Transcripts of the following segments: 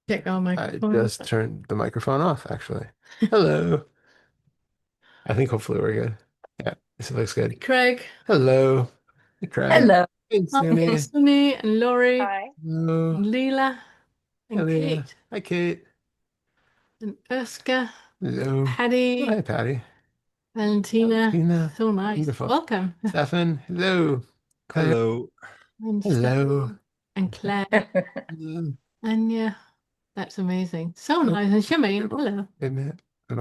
Check our I microphone. just turned the microphone off, actually. Hello. I think hopefully we're good. Yeah, this looks good. Craig, Hello. Hey, Craig. Hello. Hey, hi, Sunni. Sunni, and Laurie, Hi. Hello. and Leela, Hey, and Leah. Kate, Hi, Kate. and Erska, Hello. Oh, Patty, hi, Patty. Valentina. Tina. So nice. Wonderful. Welcome. Stefan. Hello. Claire. Hello. And Hello. Stefan, and Claire, Hello. and yeah, that's amazing. So Oh, nice. And Shemaine, hello. wait a minute. Let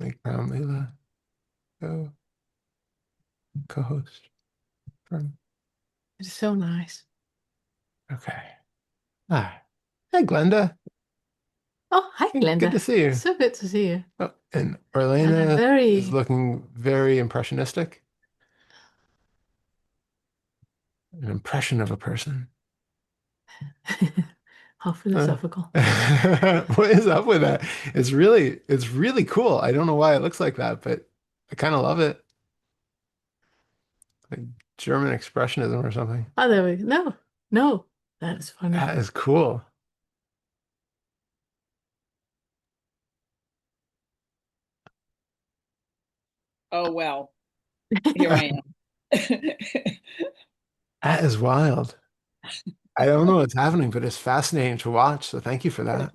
me crown Leila. Go co-host. From It's so nice. Okay. Ah. Hi, Glenda. Oh, hi, Hey, good to Glenda. see you. So good to see you. Oh, and And a Orlena is very, looking very impressionistic. An impression of a person. how Uh, philosophical. what is up with that? It's really cool. I don't know why it looks like that, but I kind of love it. Like German expressionism or something. Oh, there we go. No, no, that's funny. That is cool. Oh, well, here I am. That is wild. I don't know what's happening, but it's fascinating to watch. So thank you for that.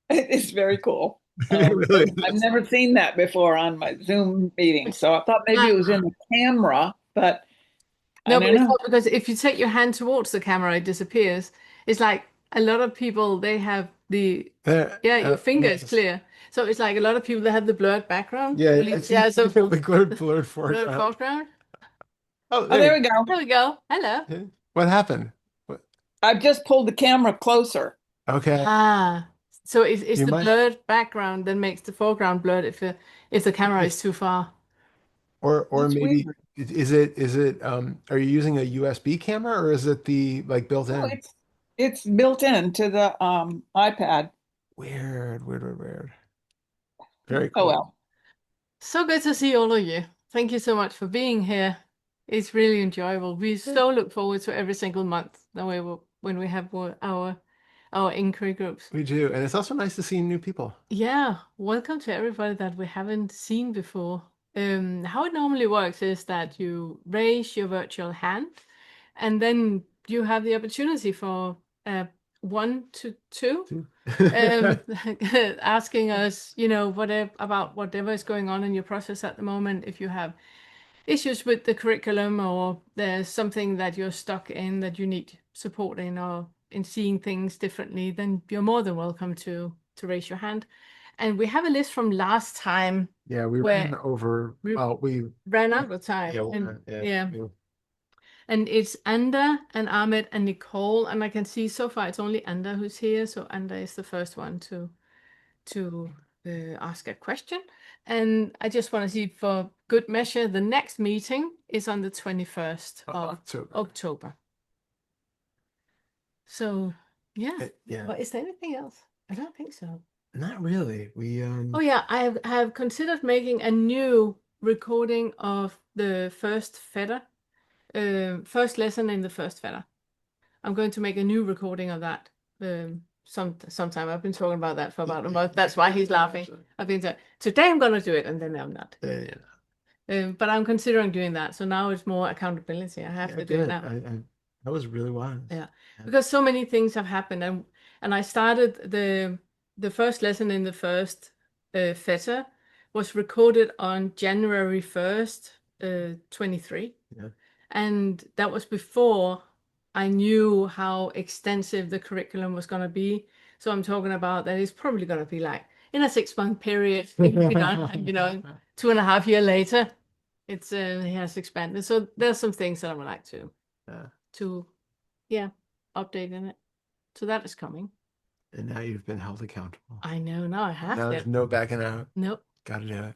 It's very cool. It really I've is. never seen that before on my Zoom meeting, so I thought maybe it was in the camera, but I No, but don't it's know. not because if you take your hand towards the camera, it disappears. It's like a lot of people, they have There, yeah, your finger is yes. clear. So it's like a lot of people that have the blurred background. Yeah, At I least, see yeah, so the blurred blurred foreground. foreground. Oh, Oh, there you there go. we go. There we go. Hello. Yeah. What happened? What? I've just pulled the camera closer. Okay. Ah, so it's You the might, blurred background that makes the foreground blurred if the camera is too far. or That's maybe weird. are you using a USB camera or is it the like built No, in? it's built into the iPad. Weird, weird, weird, weird. Very Oh cool. well. So good to see all of you. Thank you so much for being here. It's really enjoyable. We Yeah, so look forward to every single month when we have our inquiry groups. we do. And it's also nice to see new people. Yeah, welcome to everybody that we haven't seen before. How it normally works is that you raise your virtual hand, and then you have the opportunity for one to two Too. um, asking us, whatever about whatever is going on in your process at the moment. If you have issues with the curriculum or there's something that you're stuck in that you need support in or in seeing things differently, then you're more than welcome to raise your hand. And we have a list from last time Yeah, we where ran over. we Well, we ran out of time. yeah, And yeah. yeah. And it's Anda and Ahmed and Nicole. And I can see so far it's only Anda who's here. So Anda is the first one to ask a question. And I just want to see for good measure, the next meeting is on the 21st of October. October. So, yeah. Yeah, Well, is there anything else? I don't think so. not really. We Oh, yeah. I have considered making a new recording of the first lesson in the first Fetter. I'm going to make a new recording of that sometime. I've been talking about that for about a month. That's why he's laughing. I've been saying, today I'm going to do it, and then I'm not. yeah. But I'm considering doing that. So now it's more accountability. I have Yeah, to do it good. now. That was really wise. Yeah, Yeah. because so many things have happened, and I started the first lesson in the first feta was recorded on January 1st, 23. Yeah. And that was before I knew how extensive the curriculum was going to be. So I'm talking about that it's probably going to be like in a 6 month period, it will be done. And, 2.5 years later, it has expanded. So there's some things that I would like Yeah. to yeah, update in it. So that is coming. And now you've been held accountable. I know now I have Now to. there's no backing out. Nope. Got to do it.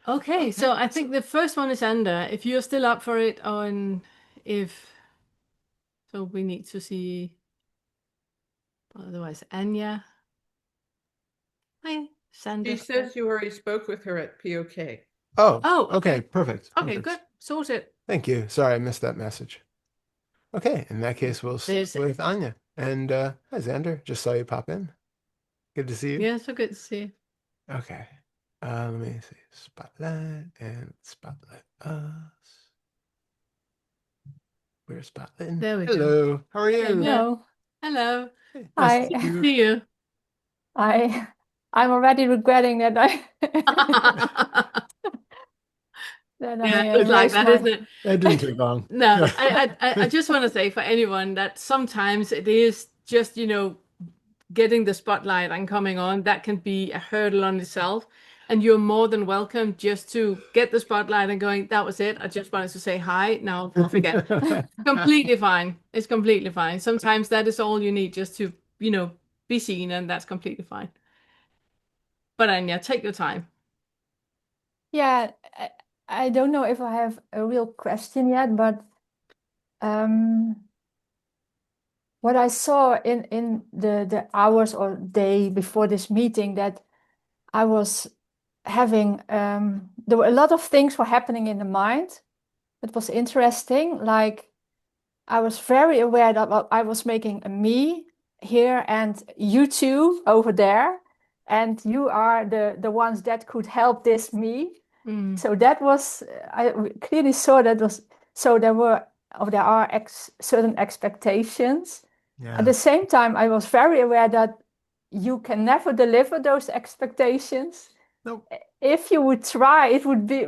Okay, so I think the first one is under. If you're still up for it on if so we need to see otherwise Anya. Hi, She Sanders. says you already spoke with her at POK. Oh, Oh, okay. okay. Perfect. Okay, good. Perfect. Sorted. Thank you. Sorry, I missed that message. Okay. In that case, we'll There's with Anya. And hi, Xander. Just saw you pop in. Good to see you. Yeah, so good to see you. Okay. Let me see. Spotlight and spotlight us. We're spotlighting. There we go. Hello. How are you? Hello. Hello. Hello. Hey, Hi. nice to see you. See you. I'm already regretting that I Yeah, it looks like raised that, my isn't it? That didn't take long. No, I just want to say for anyone that sometimes it is just, getting the spotlight and coming on, that can be a hurdle on itself. And you're more than welcome just to get the spotlight and going, that was it. I just wanted to say hi. Now forget. Completely fine. It's completely fine. Sometimes that is all you need just to, be seen, and that's completely fine. But Anya, take your time. Yeah, I don't know if I have a real question yet, but what I saw in the hours or day before this meeting, that I was having there were a lot of things were happening in the mind. It was interesting. Like, I was very aware that I was making a me here and you two over there, and you are the ones that could help this me. Mm. So that was, I clearly saw that was, so there are certain expectations. Yeah. At the same time, I was very aware that you can never deliver those expectations. Nope. If you would try, it would be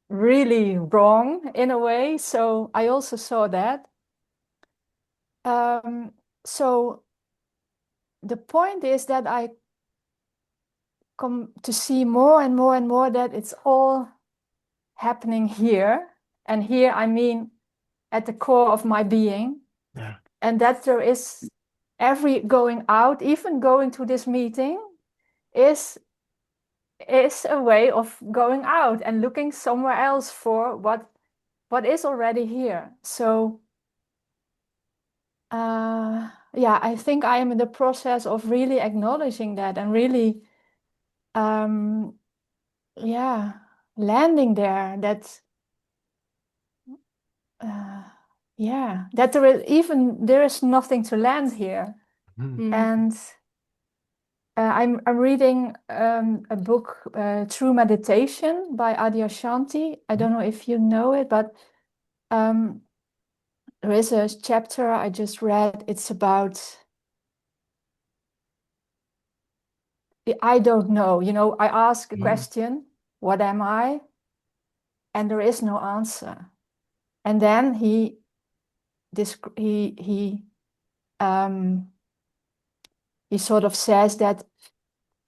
really wrong in a way. So I also saw that. So the point is that I come to see more and more and more that it's all happening here. And here, I mean, at the core of my being. Yeah. And that there is every going out, even going to this meeting, is a way of going out and looking somewhere else for what is already here. So yeah, I think I am in the process of really acknowledging that and really yeah, landing there. That yeah, that there is nothing to land here. Mhm. And I'm reading a book, True Meditation by Adyashanti. I don't know if you know it, but there is a chapter I just read. It's about I don't know. I ask a question, what am I? And there is no answer. And then he sort of says that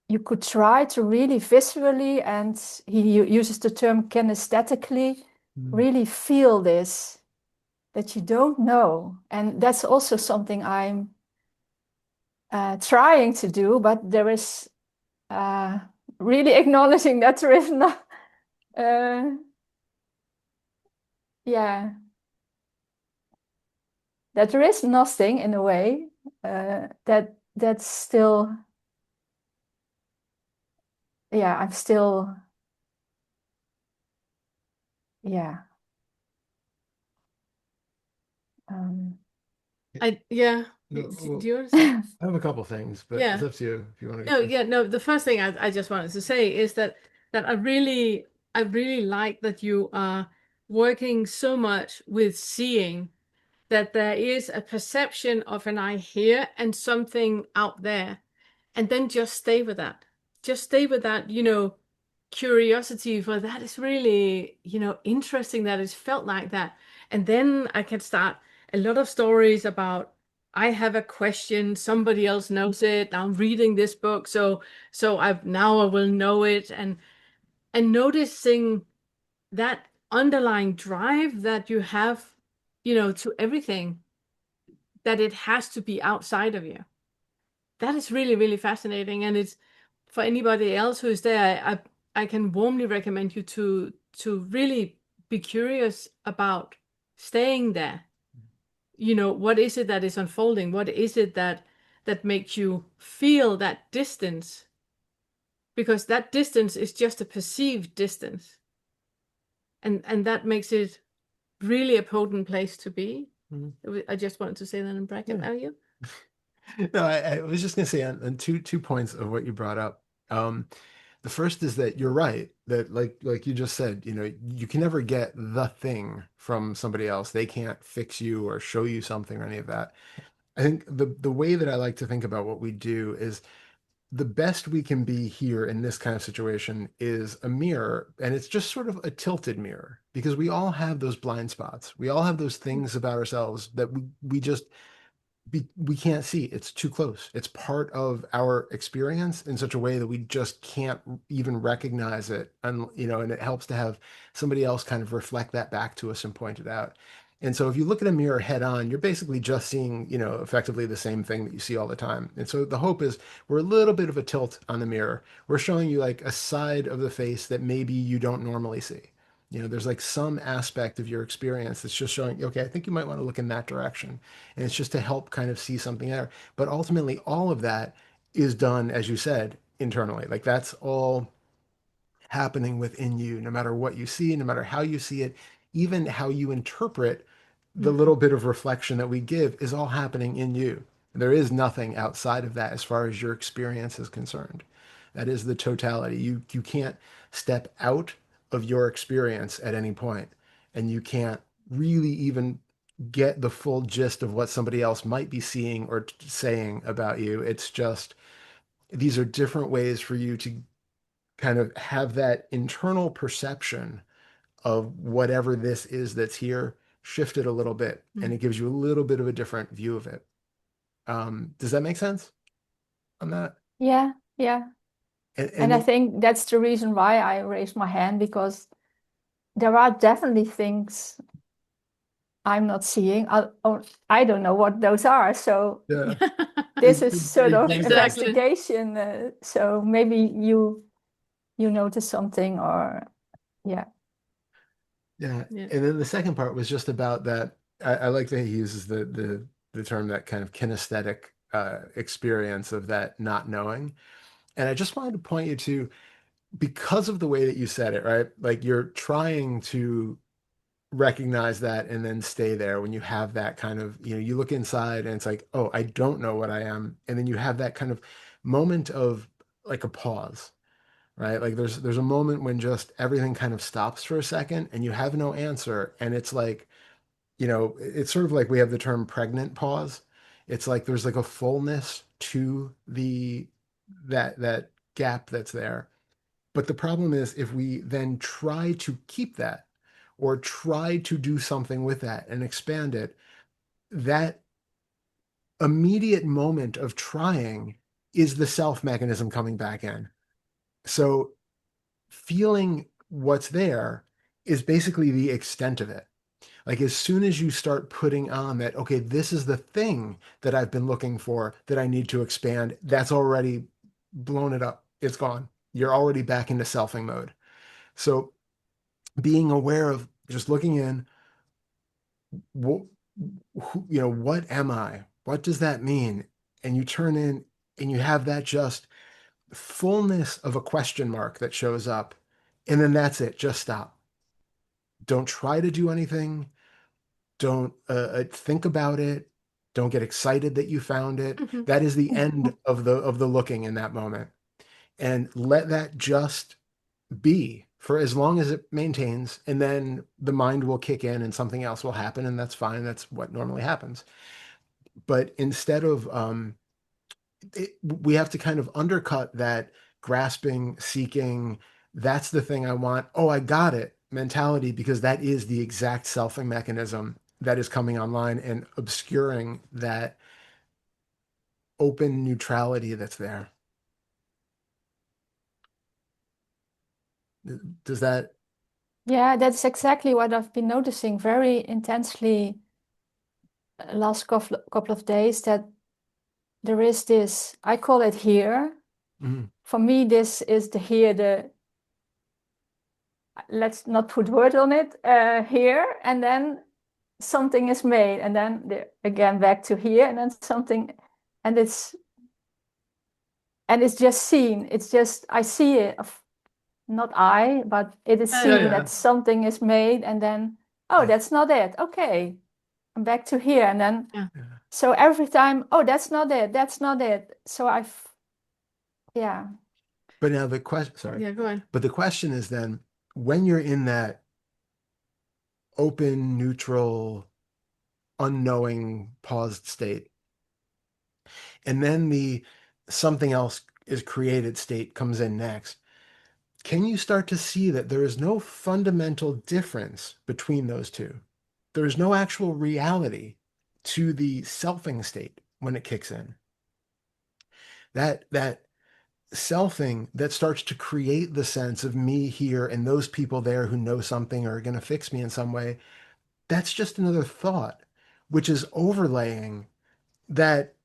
you could try to really visually, and he uses the term kinesthetically, really feel this, that you don't know. And that's also something I'm trying to do, but there is really acknowledging that there is not, yeah, that there is nothing in a way, that's still, yeah, I'm still, yeah. Yeah. No, Do you want to say? I have a couple things, but Yeah. it's up to you if you want to No, go first. yeah, no. The first thing I just wanted to say is that I really like that you are working so much with seeing that there is a perception of an I here and something out there, and then just stay with that. Just stay with that, curiosity for that is really, interesting that it's felt like that. And then I can start a lot of stories about I have a question, somebody else knows it. I'm reading this book, so I will know it, and noticing that underlying drive that you have, to everything, that it has to be outside of you. That is really, really fascinating. And it's for anybody else who is there, I can warmly recommend you to really be curious about staying there. What is it that is unfolding? What is it that makes you feel that distance? Because that distance is just a perceived distance. And that makes it really a potent place to be. I just wanted to say that in bracket. Yeah. Are you? No, I was just going to say on two points of what you brought up. The first is that you're right, that like you just said, you can never get the thing from somebody else. They can't fix you or show you something or any of that. I think the way that I like to think about what we do is the best we can be here in this kind of situation is a mirror, and it's just sort of a tilted mirror because we all have those blind spots. We all have those things about ourselves that we just we can't see. It's too close. It's part of our experience in such a way that we just can't even recognize it. And, and it helps to have somebody else kind of reflect that back to us and point it out. And so if you look at a mirror head on, you're basically just seeing, effectively the same thing that you see all the time. And so the hope is we're a little bit of a tilt on the mirror. We're showing you like a side of the face that maybe you don't normally see. There's like some aspect of your experience that's just showing, okay, I think you might want to look in that direction. And it's just to help kind of see something there. But ultimately, all of that is done, as you said, internally. Like that's all happening within you, no matter what you see, no matter how you see it, even how you interpret the little bit of reflection that we give is all happening in you. There is nothing outside of that as far as your experience is concerned. That is the totality. You can't step out of your experience at any point, and you can't really even get the full gist of what somebody else might be seeing or saying about you. It's just these are different ways for you to kind of have that internal perception of whatever this is that's here shifted a little bit, and it gives you a little bit of a different view of it. Does that make sense on that? Yeah, and I then, think that's the reason why I raised my hand, because there are definitely things I'm not seeing. I don't know what those are. So yeah, this is sort of Exactly. investigation. So maybe you notice something, or yeah. yeah. Yeah. And then the second part was just about that. I like that he uses the term, that kind of kinesthetic experience of that not knowing. And I just wanted to point you to, because of the way that you said it, right? Like you're trying to recognize that and then stay there when you have that kind of, you look inside and it's like, oh, I don't know what I am. And then you have that kind of moment of like a pause, right? Like there's a moment when just everything kind of stops for a second and you have no answer. And it's like, it's sort of like we have the term pregnant pause. It's like there's like a fullness to that gap that's there. But the problem is if we then try to keep that or try to do something with that and expand it, that immediate moment of trying is the self mechanism coming back in. So feeling what's there is basically the extent of it. Like as soon as you start putting on that, okay, this is the thing that I've been looking for that I need to expand, that's already blown it up. It's gone. You're already back into selfing mode. So being aware of just looking in, what am I? What does that mean? And you turn in and you have that just fullness of a question mark that shows up. And then that's it. Just stop. Don't try to do anything. Don't think about it. Don't get excited that you found it. That is the end of the looking in that moment. And let that just be for as long as it maintains, and then the mind will kick in and something else will happen, and that's fine. That's what normally happens. But instead of we have to kind of undercut that grasping, seeking, that's the thing I want, oh, I got it mentality, because that is the exact selfing mechanism that is coming online and obscuring that open neutrality that's there. Does that? Yeah, that's exactly what I've been noticing very intensely last couple of days, that there is this, I call it here. Mhm. For me, this is the here, let's not put word on it, here, and then something is made, and then again back to here, and then something, and it's just seen. It's just, I see it, not I, but it is Yeah, seen yeah. that something is made, and then, oh, Yeah. that's not it. Okay. I'm back to here, and then Yeah. so every time, oh, that's not it, that's not it. So yeah, But now the question, sorry, Yeah, go on. but the question is then, when you're in that open, neutral, unknowing, paused state, and then the something else is created state comes in next, can you start to see that there is no fundamental difference between those two? There is no actual reality to the selfing state when it kicks in. That selfing that starts to create the sense of me here and those people there who know something or are going to fix me in some way, that's just another thought, which is overlaying that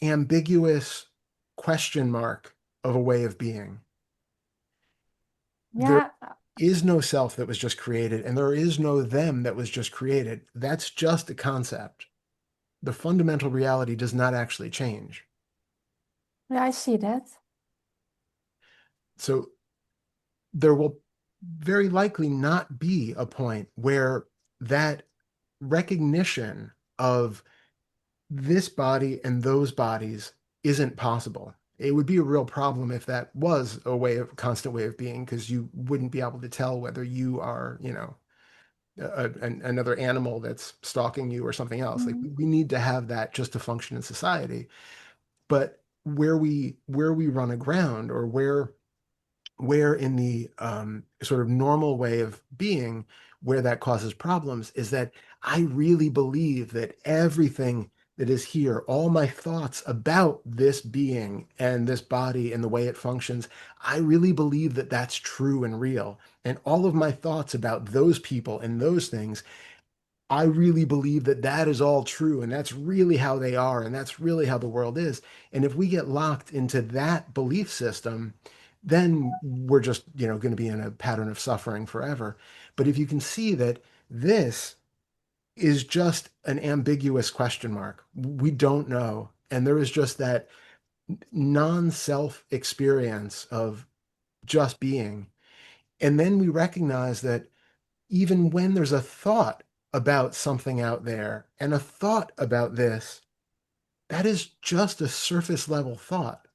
ambiguous question mark of a way of being. There yeah, is no self that was just created, and there is no them that was just created. That's just a concept. The fundamental reality does not actually change. yeah, I see that. So there will very likely not be a point where that recognition of this body and those bodies isn't possible. It would be a real problem if that was a way of constant way of being, because you wouldn't be able to tell whether you are, another animal that's stalking you or something else. Like Mhm. we need to have that just to function in society. But where we run aground, or where in the sort of normal way of being, where that causes problems, is that I really believe that everything that is here, all my thoughts about this being and this body and the way it functions, I really believe that that's true and real. And all of my thoughts about those people and those things, I really believe that that is all true, and that's really how they are, and that's really how the world is. And if we get locked into that belief system, then we're just, going to be in a pattern of suffering forever. But if you can see that this is just an ambiguous question mark, we don't know, and there is just that non-self experience of just being, and then we recognize that even when there's a thought about something out there and a thought about this, that is just a surface level thought.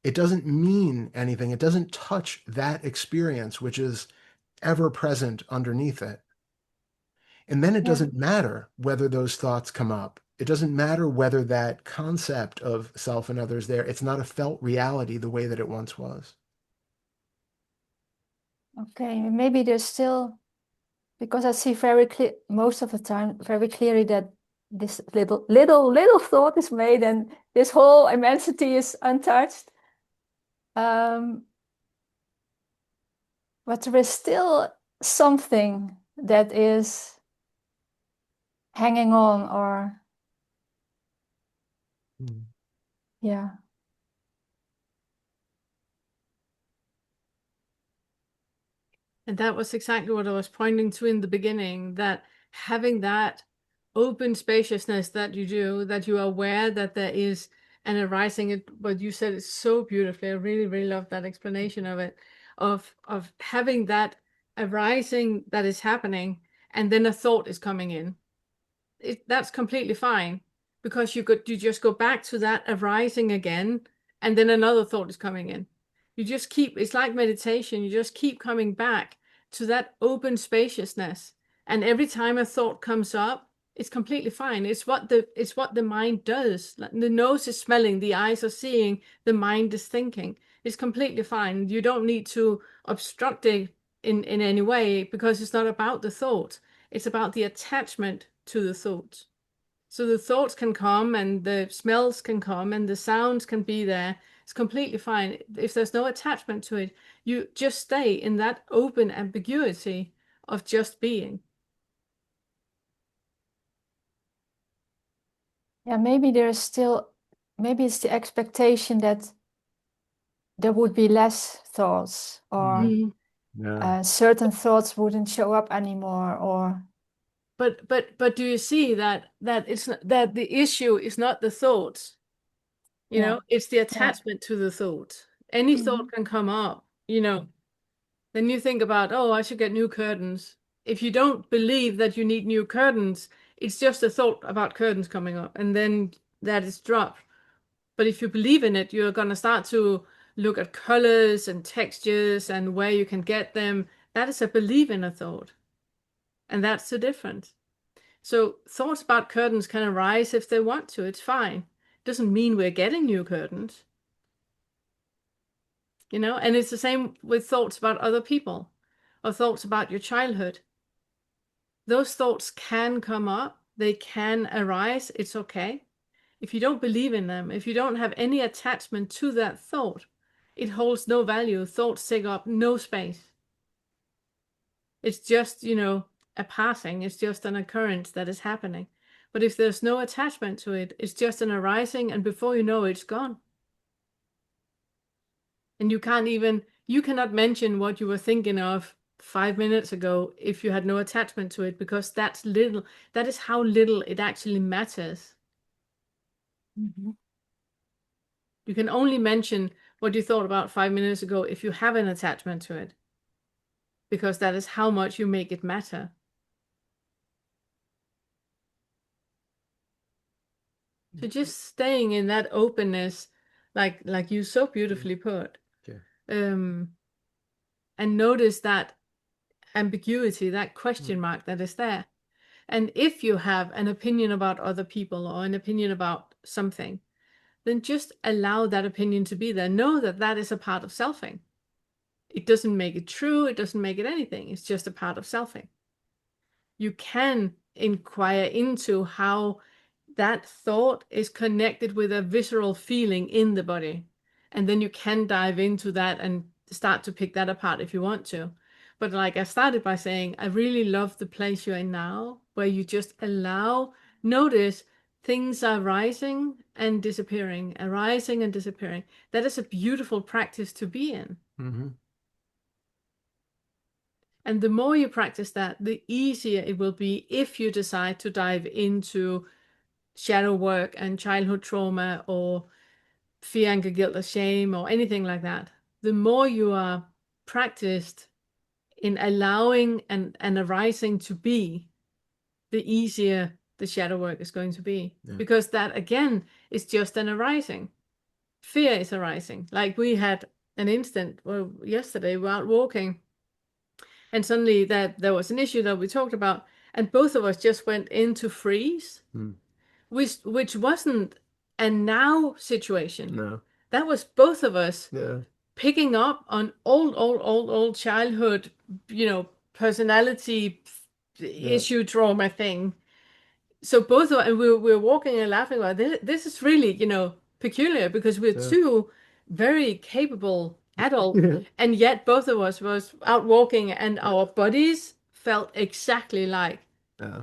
It doesn't mean anything. It doesn't touch that experience, which is ever present underneath it. And then it Yeah, doesn't matter whether those thoughts come up. It doesn't matter whether that concept of self and others there, it's not a felt reality the way that it once was. okay, maybe there's still, because I see very clear most of the time, very clearly that this little thought is made and this whole immensity is untouched. But there is still something that is hanging on, or yeah, And that was exactly what I was pointing to in the beginning, that having that open spaciousness that you do, that you are aware that there is an arising, what you said is so beautifully. I really, really love that explanation of it, of having that arising that is happening, and then a thought is coming in. That's completely fine, because you just go back to that arising again, and then another thought is coming in. You just keep, it's like meditation, you just keep coming back to that open spaciousness. And every time a thought comes up, it's completely fine. It's what the mind does. Like the nose is smelling, the eyes are seeing, the mind is thinking. It's completely fine. You don't need to obstruct it in any way, because it's not about the thought. It's about the attachment to the thoughts. So the thoughts can come and the smells can come and the sounds can be there. It's completely fine. If there's no attachment to it, you just stay in that open ambiguity of just being. yeah, maybe there's still, maybe it's the expectation that there would be less thoughts, or Mm. Yeah. certain thoughts wouldn't show up anymore, or But do you see that it's not, that the issue is not the thoughts, yeah, it's the yeah, attachment to the thought. Any thought can come up, then you think about, oh, I should get new curtains. If you don't believe that you need new curtains, It's just a thought about curtains coming up, and then that is dropped. But if you believe in it, you're going to start to look at colors and textures and where you can get them. That is a belief in a thought. And that's the difference. So thoughts about curtains can arise if they want to. It's fine. It doesn't mean we're getting new curtains. And it's the same with thoughts about other people or thoughts about your childhood. Those thoughts can come up. They can arise. It's okay. If you don't believe in them, if you don't have any attachment to that thought, it holds no value. Thoughts take up no space. It's just, a passing. It's just an occurrence that is happening. But if there's no attachment to it, it's just an arising, and before you know it, it's gone. And you cannot mention what you were thinking of 5 minutes ago if you had no attachment to it, because that is how little it actually matters. Mhm. You can only mention what you thought about 5 minutes ago if you have an attachment to it, because that is how much you make it matter. So just staying in that openness, like you so beautifully put, Okay. and notice that ambiguity, that question mark that is there. And if you have an opinion about other people or an opinion about something, then just allow that opinion to be there. Know that that is a part of selfing. It doesn't make it true. It doesn't make it anything. It's just a part of selfing. You can inquire into how that thought is connected with a visceral feeling in the body. And then you can dive into that and start to pick that apart if you want to. But like I started by saying, I really love the place you're in now, where you just notice things are rising and disappearing, arising and disappearing. That is a beautiful practice to be in. Mm-hmm. And the more you practice that, the easier it will be if you decide to dive into shadow work and childhood trauma or fear, anger, guilt, or shame, or anything like that. The more you are practiced in allowing and arising to be, the easier the shadow work is going to be. Yeah. Because that, again, is just an arising. Fear is arising. Like we had an instant, well, yesterday we were out walking, and suddenly there was an issue that we talked about, and both of us just went into freeze, which wasn't a now situation. No. That was both of us Yeah. picking up on old childhood, personality issue trauma thing. So both of us, and we were walking and laughing about this. This is really, peculiar, because we're two very capable adults, and yet both of us was out walking, and our bodies felt exactly like.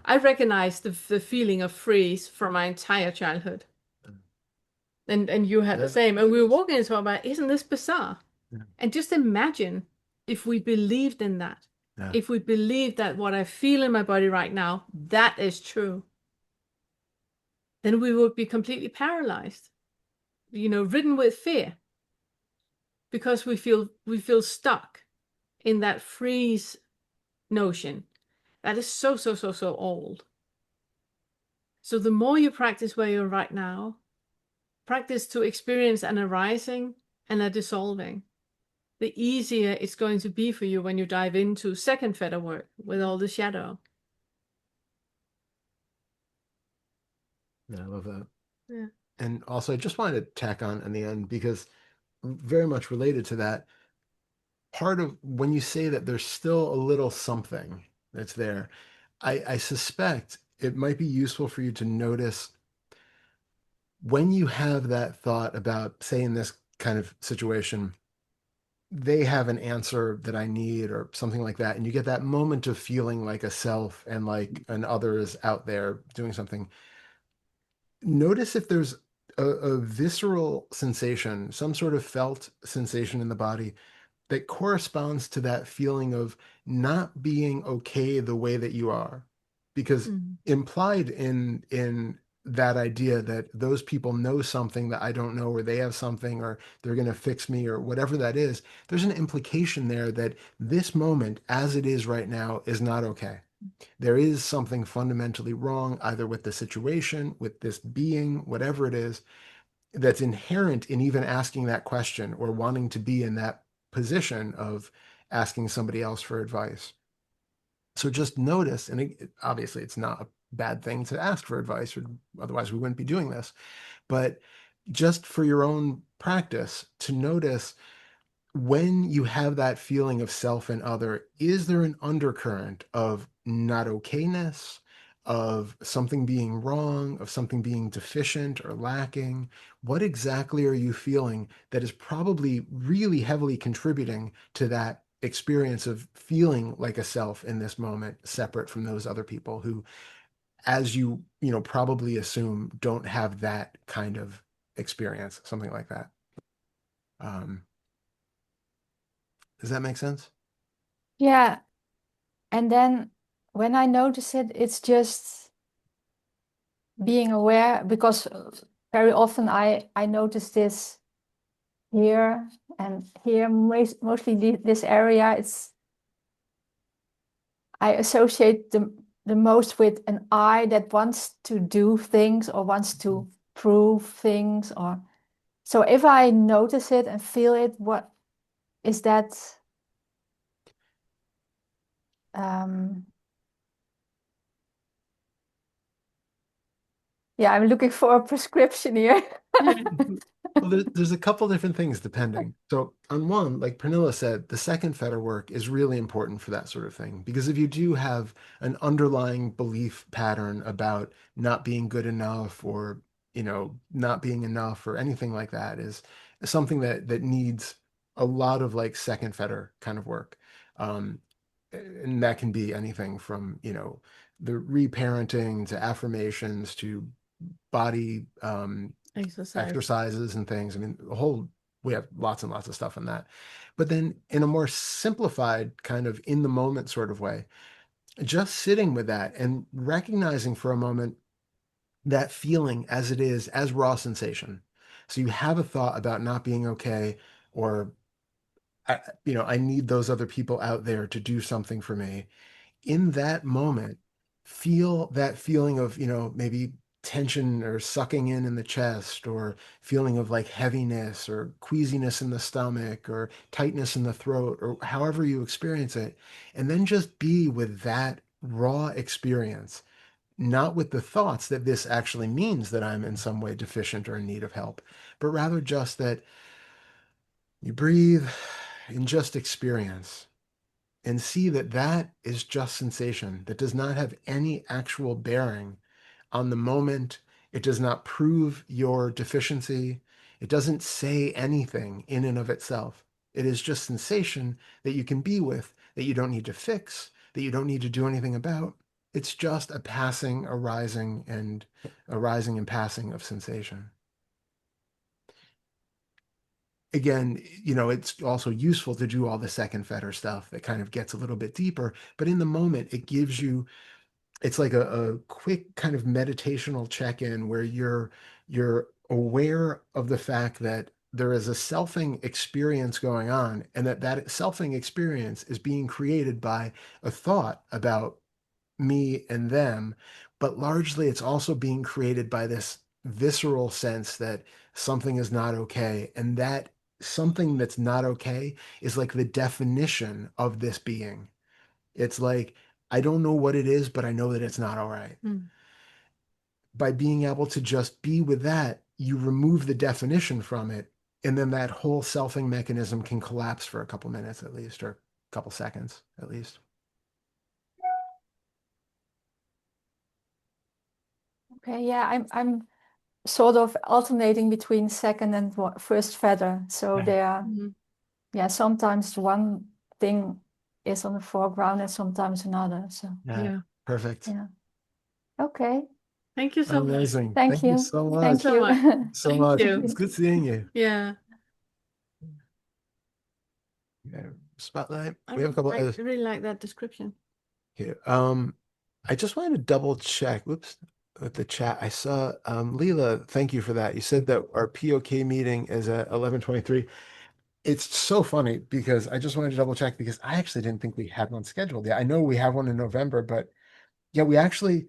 I recognized the feeling of freeze from my entire childhood. And you had the same. And we were walking and talking about, isn't this bizarre? Yeah. And just imagine if we believed in that. Yeah. If we believed that what I feel in my body right now, that is true, then we would be completely paralyzed, ridden with fear, because we feel stuck in that freeze notion that is so old. So the more you practice where you're right now, practice to experience an arising and a dissolving, the easier it's going to be for you when you dive into second fetter work with all the shadow. Yeah, I love that. Yeah. And also, I just wanted to tack on in the end, because very much related to that, part of when you say that there's still a little something that's there, I suspect it might be useful for you to notice when you have that thought about, say, in this kind of situation, they have an answer that I need or something like that, and you get that moment of feeling like a self and like an other is out there doing something. Notice if there's a visceral sensation, some sort of felt sensation in the body that corresponds to that feeling of not being okay the way that you are. Because implied in that idea that those people know something that I don't know, or they have something, or they're going to fix me, or whatever that is, there's an implication there that this moment as it is right now is not okay. There is something fundamentally wrong, either with the situation, with this being, whatever it is, that's inherent in even asking that question or wanting to be in that position of asking somebody else for advice. So just notice, and obviously it's not a bad thing to ask for advice, or otherwise we wouldn't be doing this, but just for your own practice to notice when you have that feeling of self and other, is there an undercurrent of not okayness, of something being wrong, of something being deficient or lacking? What exactly are you feeling that is probably really heavily contributing to that experience of feeling like a self in this moment, separate from those other people who, as you probably assume, don't have that kind of experience, something like that. Does that make sense? Yeah. And then when I notice it, it's just being aware, because very often I notice this here and here, mostly this area. I associate the most with an I that wants to do things or wants to prove things, or so if I notice it and feel it, what is that? Yeah, I'm looking for a prescription here. Well, there's a couple different things depending. So on one, like Pernilla said, the second fetter work is really important for that sort of thing. Because if you do have an underlying belief pattern about not being good enough or, not being enough or anything like that is something that needs a lot of like second fetter kind of work. Um, and that can be anything from, the reparenting to affirmations to body exercises and things. I mean, we have lots and lots of stuff on that. But then in a more simplified kind of in the moment sort of way, just sitting with that and recognizing for a moment that feeling as it is, as raw sensation. So you have a thought about not being okay, or I need those other people out there to do something for me. In that moment, feel that feeling of, maybe tension or sucking in the chest, or feeling of like heaviness or queasiness in the stomach or tightness in the throat, or however you experience it. And then just be with that raw experience, not with the thoughts that this actually means that I'm in some way deficient or in need of help, but rather just that you breathe and just experience and see that that is just sensation that does not have any actual bearing on the moment. It does not prove your deficiency. It doesn't say anything in and of itself. It is just sensation that you can be with, that you don't need to fix, that you don't need to do anything about. It's just a passing, arising and passing of sensation. Again, it's also useful to do all the second fetter stuff that kind of gets a little bit deeper, but in the moment, it's like a quick kind of meditational check-in where you're aware of the fact that there is a selfing experience going on, and that selfing experience is being created by a thought about me and them, but largely it's also being created by this visceral sense that something is not okay, and that something that's not okay is like the definition of this being. It's like, I don't know what it is, but I know that it's not all right. By being able to just be with that, you remove the definition from it, and then that whole selfing mechanism can collapse for a couple minutes at least, or a couple seconds at least. Okay, yeah, I'm sort of alternating between second and first feather. So yeah, sometimes one thing is on the foreground and sometimes another. So Yeah. Perfect. yeah. Okay. Thank you so much. Amazing. Thank you you. so much. Thank so you. much. So Thank much. you. It's good seeing you. Yeah. Yeah. Spotlight. I We have a couple others really like that description. here. I just wanted to double check. Whoops. With the chat, I saw Leela. Thank you for that. You said that our POK meeting is at 11:23. It's so funny because I just wanted to double check because I actually didn't think we had one scheduled yet. I know we have one in November, but yeah, we actually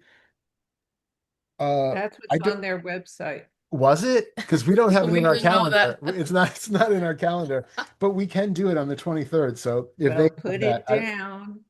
That's I what's do on their website. was it? Because we don't have So it we in our don't know calendar. that. It's not in our calendar, but we can do it on the 23rd. So if they Well, have put that, it down.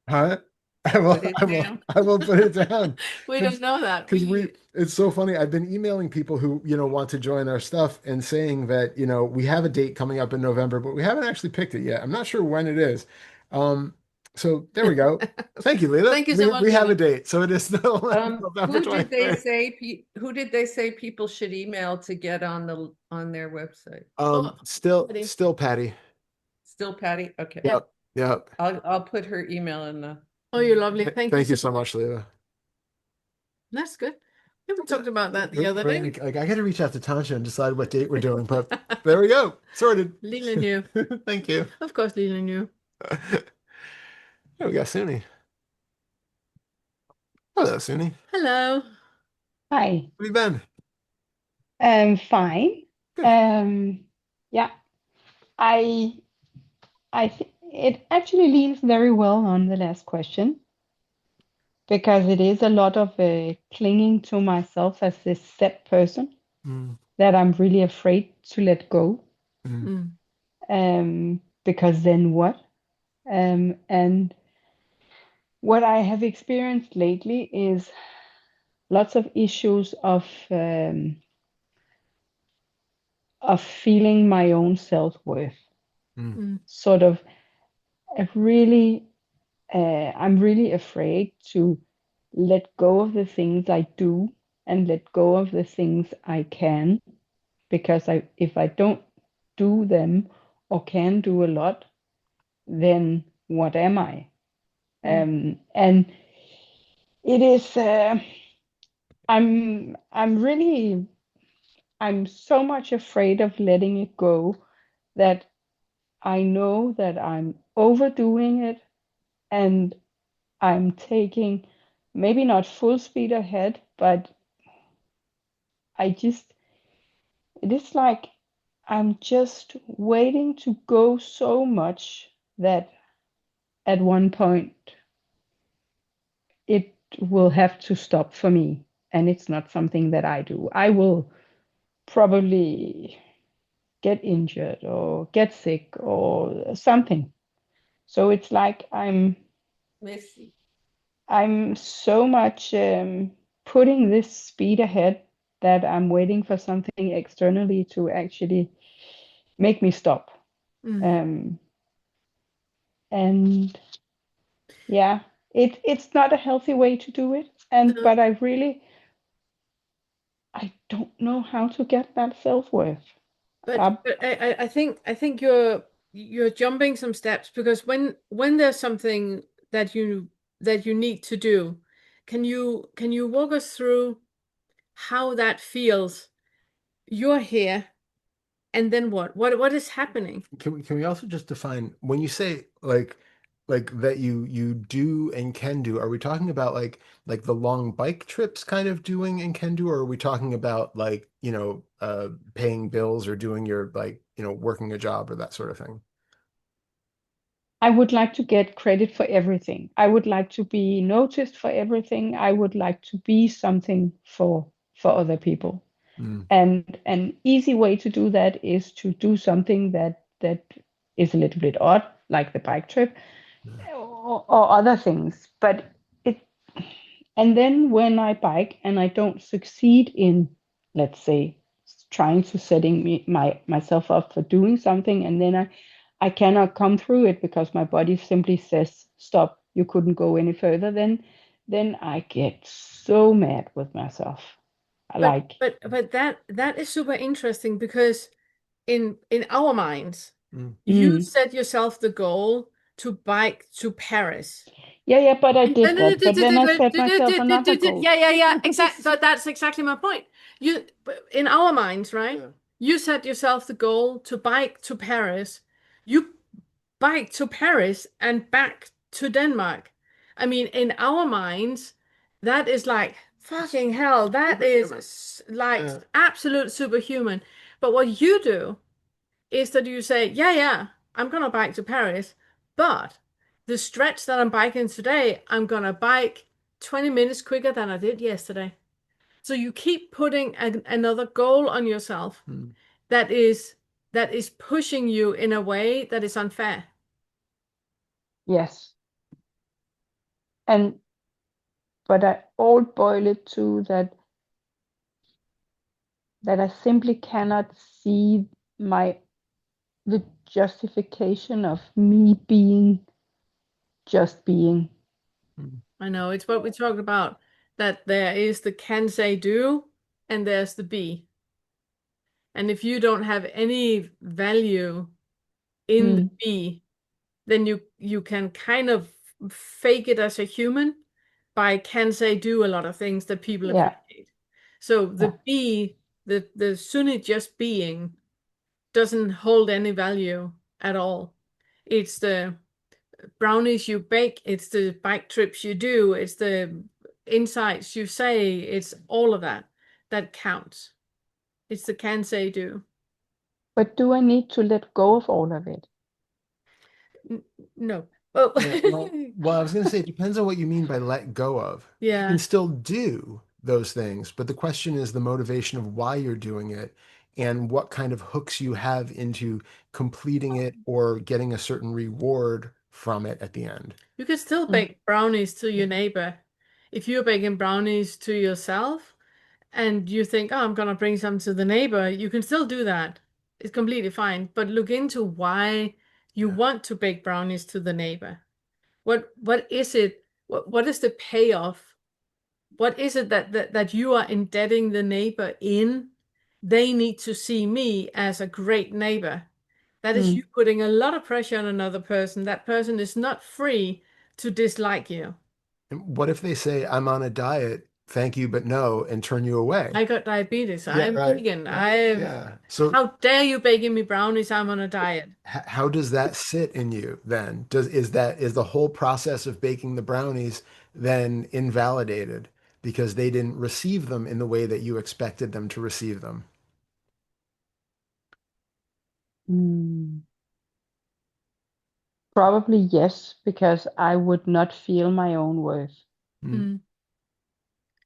huh? I will, Put it I will, down. I will put it down We don't know that. because it's so funny. I've been emailing people who, want to join our stuff and saying that, we have a date coming up in November, but we haven't actually picked it yet. I'm not sure when it is. Um, so there we go. Thank you, Leila. Thank you so We, much, we have a Leila. date. So it is still November Who did they 23rd. say? Who did they say people should email to get on their website? Oh, Still, Patty. still Patty. Still Patty? Okay. Yeah. Yep. Yep. I'll put her email in the. Oh, you're lovely. Thank you Thank you so so much. much, Leila. That's good. We haven't talked about that the other day. Like, I got to reach out to Tansha and decide what date we're doing, but there we go. Sorted. Leila knew. Thank you. Of course, Leila knew. Oh, we got Sunni. Hello, Sunni. Hello. Hi, Where you been? fine. Good. Yeah, I I think it actually leans very well on the last question because it is a lot of clinging to myself as this set person Mm, that I'm really afraid to let go. mm, Because then what? And what I have experienced lately is lots of issues of feeling my own self-worth. mm, Sort of really I'm really afraid to let go of the things I do and let go of the things I can because if I don't do them or can do a lot, then what am I? And it is I'm so much afraid of letting it go that I know that I'm overdoing it and I'm taking maybe not full speed ahead, but it is like I'm just waiting to go so much that at one point it will have to stop for me. And it's not something that I do. I will probably get injured or get sick or something. So it's like Missy. I'm so much putting this speed ahead that I'm waiting for something externally to actually make me stop. Um, and yeah, it's not a healthy way to do it. No, But I don't know how to get that self-worth up. but I think you're jumping some steps because when there's something that you need to do, can you walk us through how that feels? You're here, and then what? What is happening? Can we also just define when you say like that you do and can do, are we talking about like the long bike trips kind of doing and can do, or are we talking about like, paying bills or doing your like, working a job or that sort of thing? I would like to get credit for everything. I would like to be noticed for everything. I would like to be something for other people. Mm, And an easy way to do that is to do something that is a little bit odd, like the bike trip yeah. or other things. But it and then when I bike and I don't succeed in, let's say, trying to setting myself up for doing something, and then I cannot come through it because my body simply says, stop, you couldn't go any further, then I get so mad with myself. But Like, but that is super interesting because in our minds, Mm. you mm, set yourself the goal to bike to Paris. yeah, but I No, did no, no, that. But then I set myself another goal. yeah, exactly. So that's exactly my point. In our minds, right? Yeah. You set yourself the goal to bike to Paris. You bike to Paris and back to Denmark. I mean, in our minds, that is like fucking hell. That is like Yeah. absolute superhuman. But what you do is that you say, yeah, I'm gonna bike to Paris, but the stretch that I'm biking today, I'm gonna bike 20 minutes quicker than I did yesterday. So you keep putting another goal on yourself Hmm. that is pushing you in a way that is unfair. Yes. But I all boil it to that I simply cannot see the justification of me just being. I know it's what we talked about, that there is the can say do and there's the be. And if you don't have any value in the Mm, be, then you can kind of fake it as a human by can say do a lot of things that people yeah, appreciate. So the yeah. be, the Sunni just being doesn't hold any value at all. It's the brownies you bake, it's the bike trips you do, it's the insights you say, it's all of that that counts. It's the can say do. But do I need to let go of all of it? No. Oh. Yeah, well, I was going to say it depends on what you mean by let go of. You Yeah. can still do those things, but the question is the motivation of why you're doing it and what kind of hooks you have into completing it or getting a certain reward from it at the end. You can still Mm, bake brownies to your neighbor. If you're baking brownies to yourself and you think, oh, I'm gonna bring some to the neighbor, you can still do that. It's completely fine. But look into why you Yeah. want to bake brownies to the neighbor. What is it? What is the payoff? What is it that you are indebting the neighbor in? They need to see me as a great neighbor. That is you mm. putting a lot of pressure on another person. That person is not free to dislike you. And what if they say, I'm on a diet, thank you, but no, and turn you away? I got diabetes. Yeah, I'm right. vegan. Yeah. So How dare you baking me brownies? I'm on a diet. how does that sit in you then? Is the whole process of baking the brownies then invalidated because they didn't receive them in the way that you expected them to receive them? Mm. Probably yes, because I would not feel my own worth. Mm.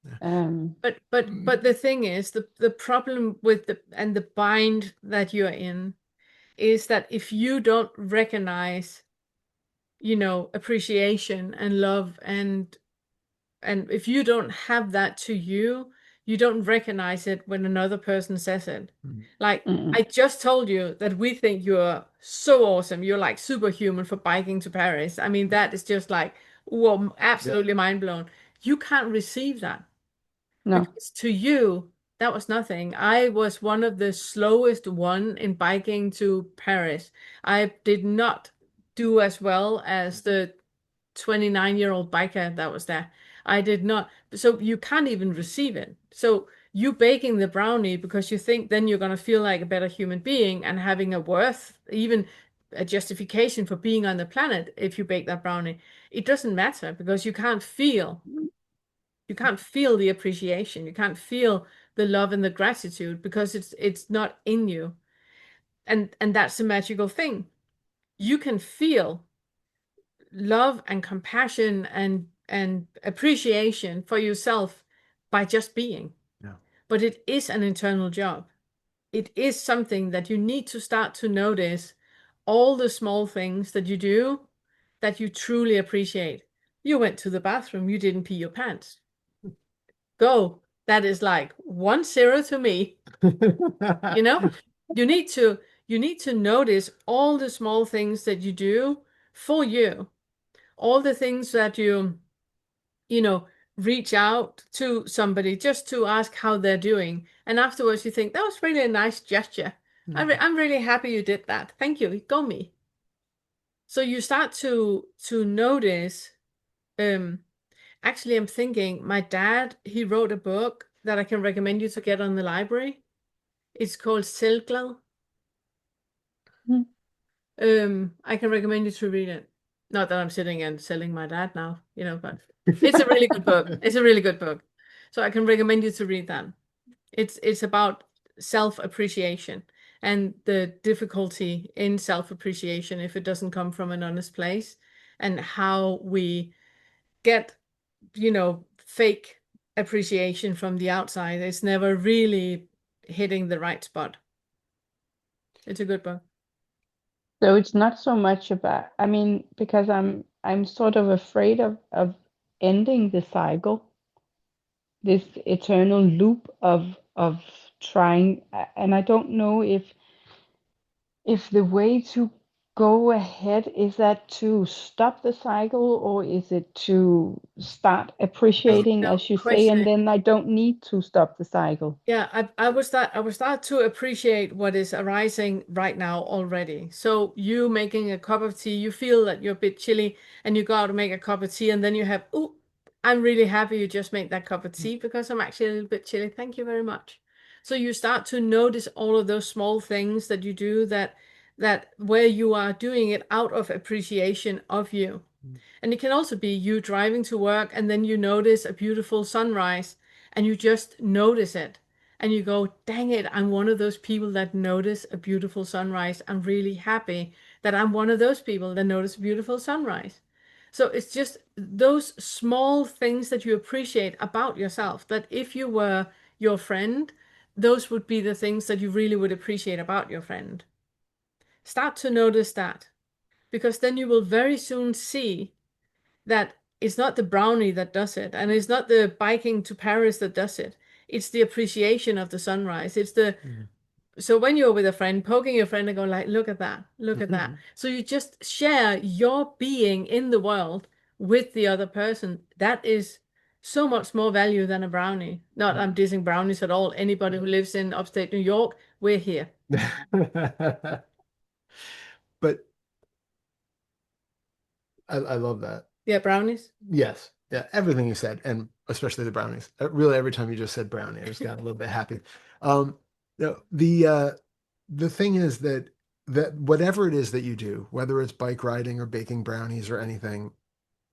Mm. Um, But the thing is, the problem with the bind that you're in is that if you don't recognize, appreciation and love and if you don't have that to you, you don't recognize it when another person says it. Mm. Like mm, I just told you that we think you're so awesome. You're like superhuman for biking to Paris. I mean, that is just like, whoa, Yeah. absolutely mind blown. You can't receive that no, because to you, that was nothing. I was one of the slowest one in biking to Paris. I did not do as well as the 29-year-old biker that was there. I did not. So you can't even receive it. So you baking the brownie because you think then you're going to feel like a better human being and having a worth, even a justification for being on the planet if you bake that brownie. It doesn't matter because you can't feel the appreciation. You can't feel the love and the gratitude because it's not in you. And that's the magical thing. You can feel love and compassion and appreciation for yourself by just being. Yeah. But it is an internal job. It is something that you need to start to notice all the small things that you do that you truly appreciate. You went to the bathroom, you didn't pee your pants. Go. That is like 1-0 to me. You know, you need to notice all the small things that you do for you, all the things that you know, reach out to somebody just to ask how they're doing. And afterwards you think, that was really a nice gesture. I'm really happy you did that. Thank you. Go me. So you start to notice, um, actually I'm thinking my dad, he wrote a book that I can recommend you to get on the library. It's called Selvglad. mm, I can recommend you to read it. Not that I'm sitting and selling my dad now, but it's a really good book. It's a really good book. So I can recommend you to read that. It's about self-appreciation. and the difficulty in self-appreciation if it doesn't come from an honest place, and how we get, fake appreciation from the outside. It's never really hitting the right spot. It's a good book. So it's not so much about, I mean, because I'm sort of afraid of ending the cycle, this eternal loop of trying, and I don't know if the way to go ahead is that to stop the cycle, or is it to start appreciating, No, as you say, and questioning. then I don't need to stop the cycle. Yeah, I would start to appreciate what is arising right now already. So you making a cup of tea, you feel that you're a bit chilly and you go out to make a cup of tea, and then you have, oh, I'm really happy you just made that cup of tea because I'm actually a little bit chilly. Thank you very much. So you start to notice all of those small things that you do, that where you are doing it out of appreciation of you. And it can also be you driving to work and then you notice a beautiful sunrise and you just notice it. And you go, dang it, I'm one of those people that notice a beautiful sunrise. I'm really happy that I'm one of those people that notice a beautiful sunrise. So it's just those small things that you appreciate about yourself, that if you were your friend, those would be the things that you really would appreciate about your friend. Start to notice that, because then you will very soon see that it's not the brownie that does it, and it's not the biking to Paris that does it. It's the appreciation of the sunrise. It's the So when you're with a friend, poking your friend and go like, look at that, look at that. So you just share your being in the world with the other person. That is so much more value than a brownie. Not I'm dissing brownies at all. Anybody who lives in upstate New York, we're here. But I love that. Yeah, brownies. Yes. Yeah. Everything you said, and especially the brownies. Really, every time you just said brownie, I just got a little bit happy. Um, no, the thing is that whatever it is that you do, whether it's bike riding or baking brownies or anything,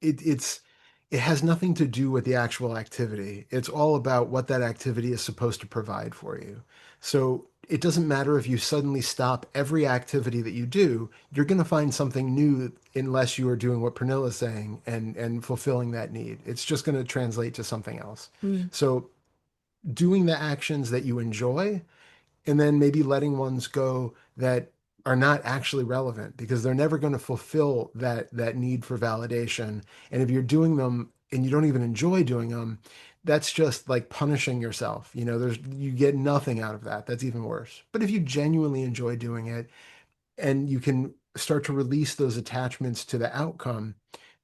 it's it has nothing to do with the actual activity. It's all about what that activity is supposed to provide for you. So it doesn't matter if you suddenly stop every activity that you do, you're going to find something new unless you are doing what Pernille is saying and fulfilling that need. It's just going to translate to something else. Mm. So doing the actions that you enjoy and then maybe letting ones go that are not actually relevant because they're never going to fulfill that need for validation. And if you're doing them and you don't even enjoy doing them, that's just like punishing yourself. You get nothing out of that. That's even worse. But if you genuinely enjoy doing it and you can start to release those attachments to the outcome,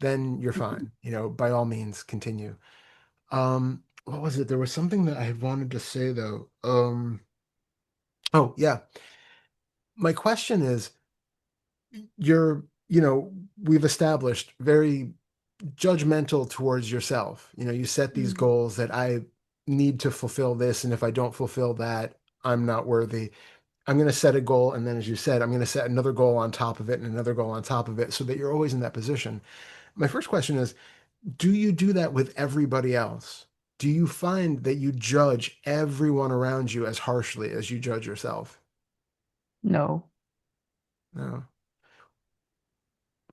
then you're fine. By all means, continue. What was it? There was something that I had wanted to say though. Oh, yeah. My question is, we've established very judgmental towards yourself. You set these Mm. goals that I need to fulfill this, and if I don't fulfill that, I'm not worthy. I'm going to set a goal, and then, as you said, I'm going to set another goal on top of it and another goal on top of it so that you're always in that position. My first question is, do you do that with everybody else? Do you find that you judge everyone around you as harshly as you judge yourself? No, No.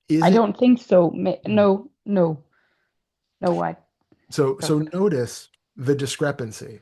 Is I it? don't think so. Mm. No, no, no, I So don't. notice the discrepancy.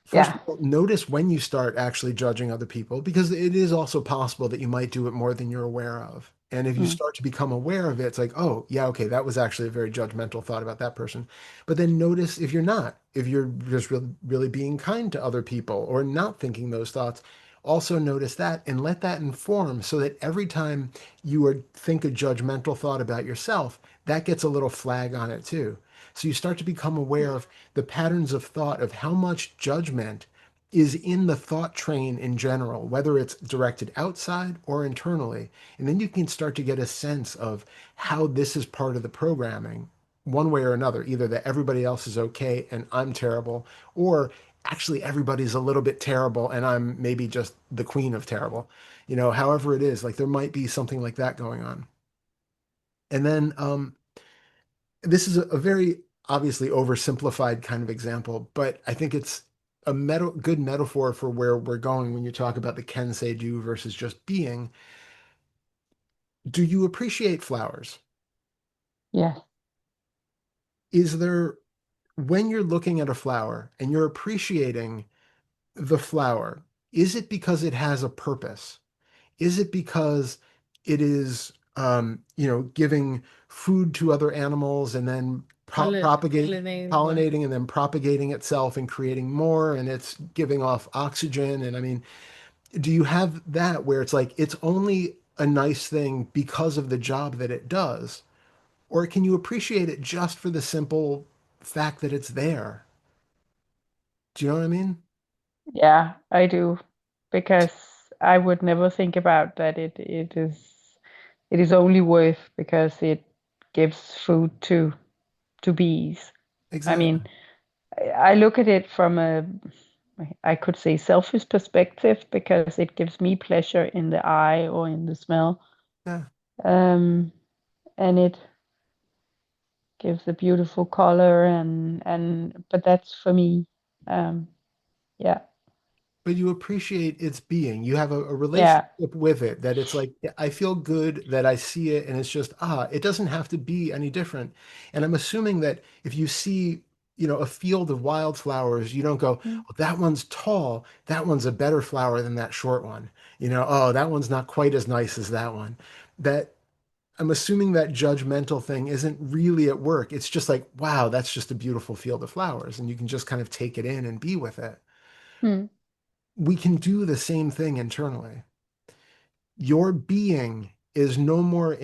First Yeah. of all, notice when you start actually judging other people, because it is also possible that you might do it more than you're aware of. And if you Mm. start to become aware of it, it's like, oh, yeah, okay, that was actually a very judgmental thought about that person. But then notice if you're not, if you're just really, really being kind to other people or not thinking those thoughts, also notice that and let that inform so that every time you think a judgmental thought about yourself, that gets a little flag on it too. So you start to become aware of the patterns of thought of how much judgment is in the thought train in general, whether it's directed outside or internally. And then you can start to get a sense of how this is part of the programming, one way or another, either that everybody else is okay and I'm terrible, or actually everybody's a little bit terrible and I'm maybe just the queen of terrible. However it is, like there might be something like that going on. And then this is a very obviously oversimplified kind of example, but I think it's good metaphor for where we're going when you talk about the can say do versus just being. Do you appreciate flowers? Yes. Is there, when you're looking at a flower and you're appreciating the flower, is it because it has a purpose? Is it because it is, giving food to other animals and then Pollinating. pollinating and then propagating itself and creating more, and it's giving off oxygen? And I mean, do you have that where it's like it's only a nice thing because of the job that it does? Or can you appreciate it just for the simple fact that it's there? Do you know what I mean? Yeah, I do. Because I would never think about that it is only worth because it gives food to bees. I Exactly. mean, I look at it from I could say selfish perspective because it gives me pleasure in the eye or in the smell. Yeah. Um, and it gives a beautiful color but that's for me. Um, yeah. But you appreciate its being. You have a Yeah. relationship with it that it's like, yeah, I feel good that I see it, and it's just, it doesn't have to be any different. And I'm assuming that if you see, a field of wildflowers, you don't go, Mm. oh, that one's tall. That one's a better flower than that short one. Oh, that one's not quite as nice as that one. That I'm assuming that judgmental thing isn't really at work. It's just like, wow, that's just a beautiful field of flowers. And you can just kind of take it in and be with it. Mm. We can do the same thing internally. Your being is no more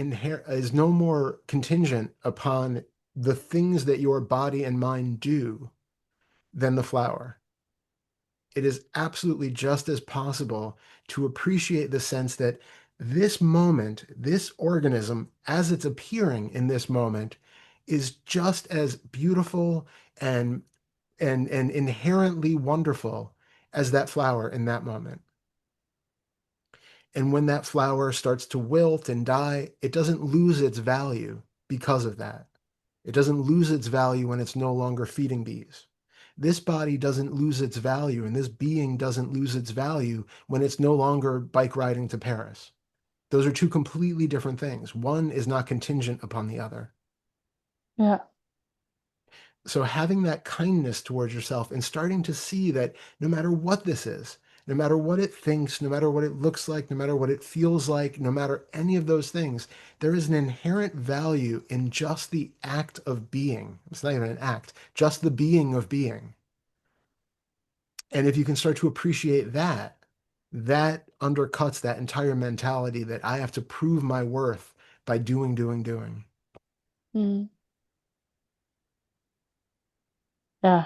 contingent upon the things that your body and mind do than the flower. It is absolutely just as possible to appreciate the sense that this moment, this organism, as it's appearing in this moment, is just as beautiful and and inherently wonderful as that flower in that moment. And when that flower starts to wilt and die, it doesn't lose its value because of that. It doesn't lose its value when it's no longer feeding bees. This body doesn't lose its value, and this being doesn't lose its value when it's no longer bike riding to Paris. Those are two completely different things. One is not contingent upon the other. Yeah. So having that kindness towards yourself and starting to see that no matter what this is, no matter what it thinks, no matter what it looks like, no matter what it feels like, no matter any of those things, there is an inherent value in just the act of being. It's not even an act, just the being of being. And if you can start to appreciate that, that undercuts that entire mentality that I have to prove my worth by doing, doing, doing. Mm. Yeah.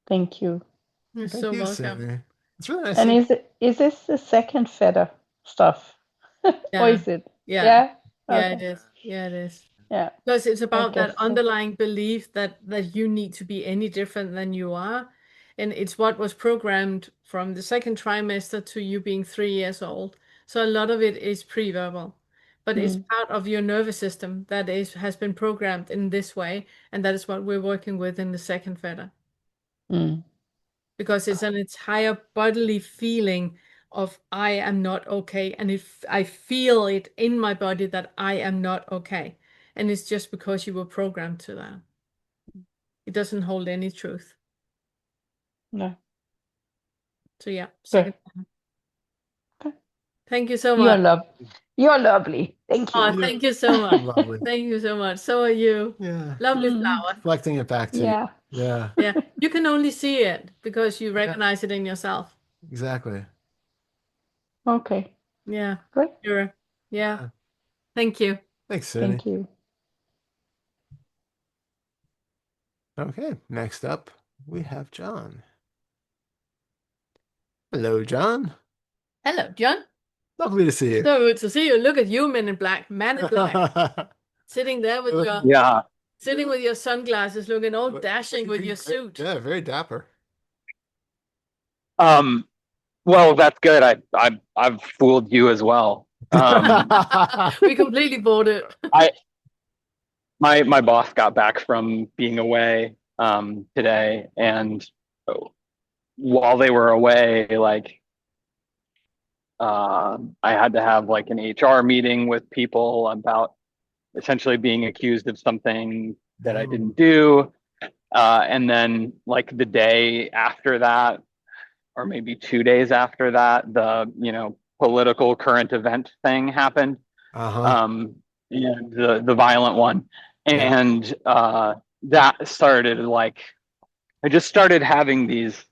Thank you. You're Thank so you, welcome. Sunny. It's really nice And seeing is this the second feather stuff? Or Yeah. is it? Yeah. Yeah. Yeah, it Okay. is. Yeah, it is. Yeah. Because it's I about guess that so. underlying belief that you need to be any different than you are. And it's what was programmed from the second trimester to you being 3 years old. So a lot of it is pre-verbal, but it's Mm. part of your nervous system that has been programmed in this way, and that is what we're working with in the second fetter. Mm. Because it's an entire bodily feeling of I am not okay, and if I feel it in my body that I am not okay, and it's just because you were programmed to that. It doesn't hold any truth. No. So yeah, Good. second. Okay. Thank you so You're much. love. You're lovely. Thank Oh, you. you. thank you so much. Lovely. Thank you so much. So are you. Yeah. Lovely Mm. flower. Reflecting it back to you. Yeah. Yeah. Yeah, you can only see it because you Yeah. recognize it in yourself. Exactly. Okay. Yeah, Good. sure. Yeah, Yeah. thank you. Thanks, Sunny. Thank you. Okay, next up we have John. Hello, John. Hello, John. Lovely to see you. So good to see you. Look at you, Men in Black, Man in Black, sitting there with your Yeah. sitting with your sunglasses, looking all dashing with your Very- suit. Yeah, very dapper. Um, well, that's good. I've fooled you as well. We completely bought it. I my boss got back from being away today, and while they were away, like I had to have like an HR meeting with people about essentially being accused of something that I didn't do. And then like the day after that, or maybe 2 days after that, the, political current event thing happened. Uh-huh. And the violent one. Yeah. And that started like, I just started having these,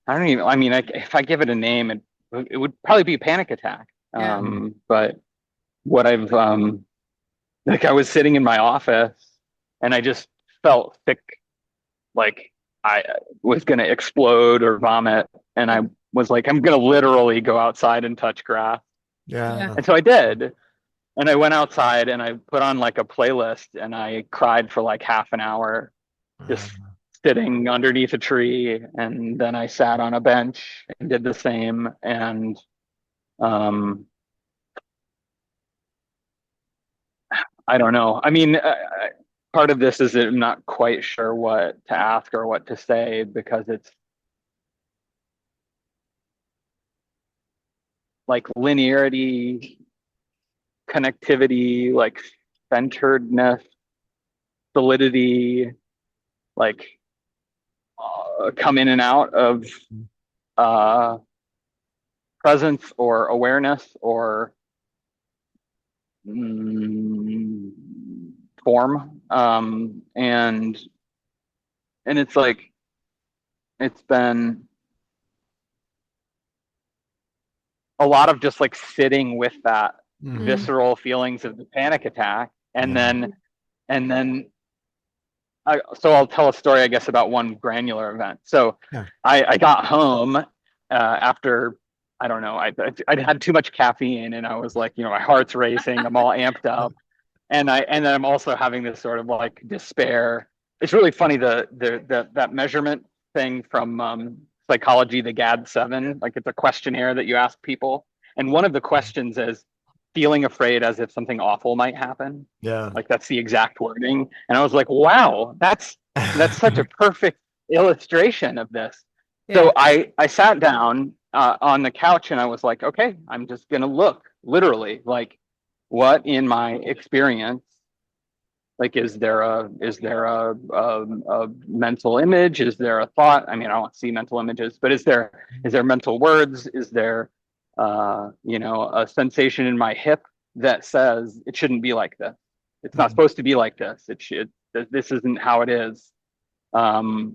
if I give it a name, it would probably be a panic attack. Yeah. But what I've, like I was sitting in my office and I just felt sick, like I was going to explode or vomit. And I was like, I'm going to literally go outside and touch grass. Yeah. And so I did. And I went outside and I put on like a playlist and I cried for like half an hour, just sitting underneath a tree. And then I sat on a bench and did the same. And I don't know. I mean, part of this is that I'm not quite sure what to ask or what to say, because it's like linearity, connectivity, like centeredness, solidity, like come in and out of uh, presence or awareness or form. And it's like, it's been a lot of just like sitting with that visceral feelings of the panic attack. And then so I'll tell a story, I guess, about one granular event. So I got home after, I don't know, I'd had too much caffeine and I was like, my heart's racing, I'm all amped up. And then I'm also having this sort of like despair. It's really funny, that measurement thing from psychology, the GAD-7, like it's a questionnaire that you ask people. And one of the questions is feeling afraid as if something awful might happen. Yeah. Like that's the exact wording. And I was like, wow, that's such a perfect illustration of this. Yeah. So I sat down on the couch and I was like, okay, I'm just gonna look literally, like, what in my experience, like, is there a mental image? Is there a thought? I mean, I don't see mental images, but is there mental words? Is there a sensation in my hip that says it shouldn't be like this? It's not supposed to be like this. It should. This isn't how it is. And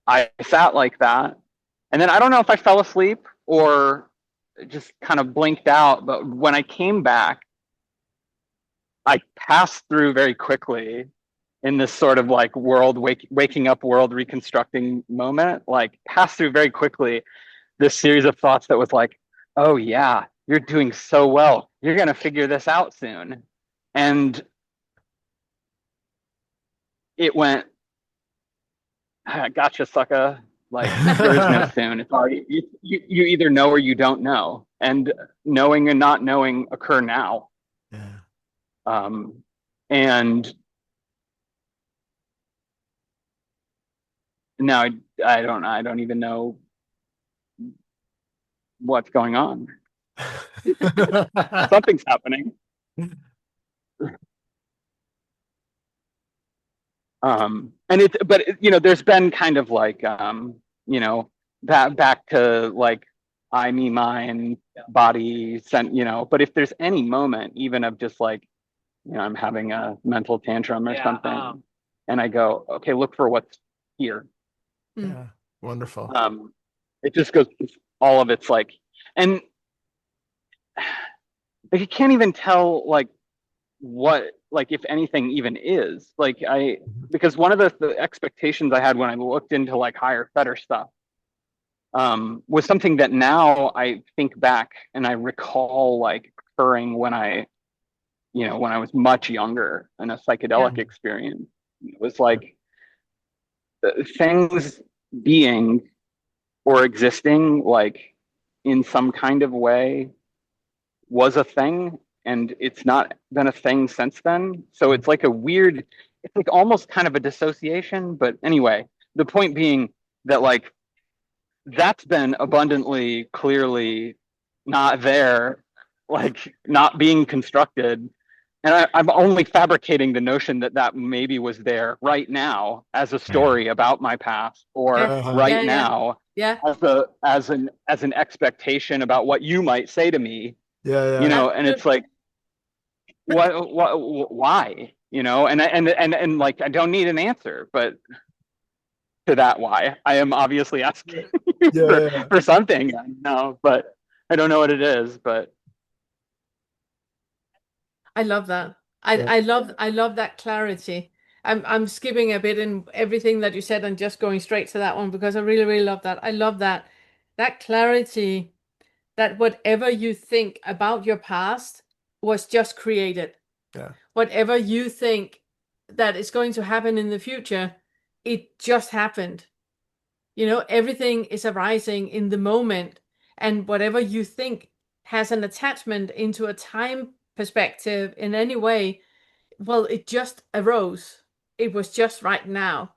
I sat like that, and then I don't know if I fell asleep or just kind of blinked out. But when I came back, I passed through very quickly in this sort of like waking up, world reconstructing moment, like passed through very quickly this series of thoughts that was like, oh yeah, you're doing so well. You're going to figure this out soon. And it went, gotcha, sucker. Like, there is no soon. It's already, you either know or you don't know. And knowing and not knowing occur now. Yeah. And now I don't even know what's going on. Something's happening. There's been kind of like, that back to like I, me, mine, body, but if there's any moment even of just like, I'm having a mental tantrum or something, and I go, okay, look for what's here. Yeah. Wonderful. It just goes, all of it's like, and like, you can't even tell like what, like, if anything even is like, because one of the expectations I had when I looked into like higher fetter stuff was something that now I think back and I recall like occurring when I was much younger in a psychedelic experience. It was like things being or existing like in some kind of way was a thing, and it's not been a thing since then. So it's like a weird, it's like almost kind of a dissociation. But anyway, the point being that like that's been abundantly clearly not there, like not being constructed. And I'm only fabricating the notion that that maybe was there right now as a story about my past, or right now Yeah. as an expectation about what you might say to me, Yeah. you know. And it's like, why, you know? And like, I don't need an answer, but to that why, I am obviously asking for something. No, but I don't know what it is. But I love that. I love that clarity. I'm skipping a bit in everything that you said and just going straight to that one because I really, really love that. I love that clarity, that whatever you think about your past was just created. Yeah. Whatever you think that is going to happen in the future, it just happened. You know, everything is arising in the moment, and whatever you think has an attachment into a time perspective in any way, well, it just arose. It was just right now.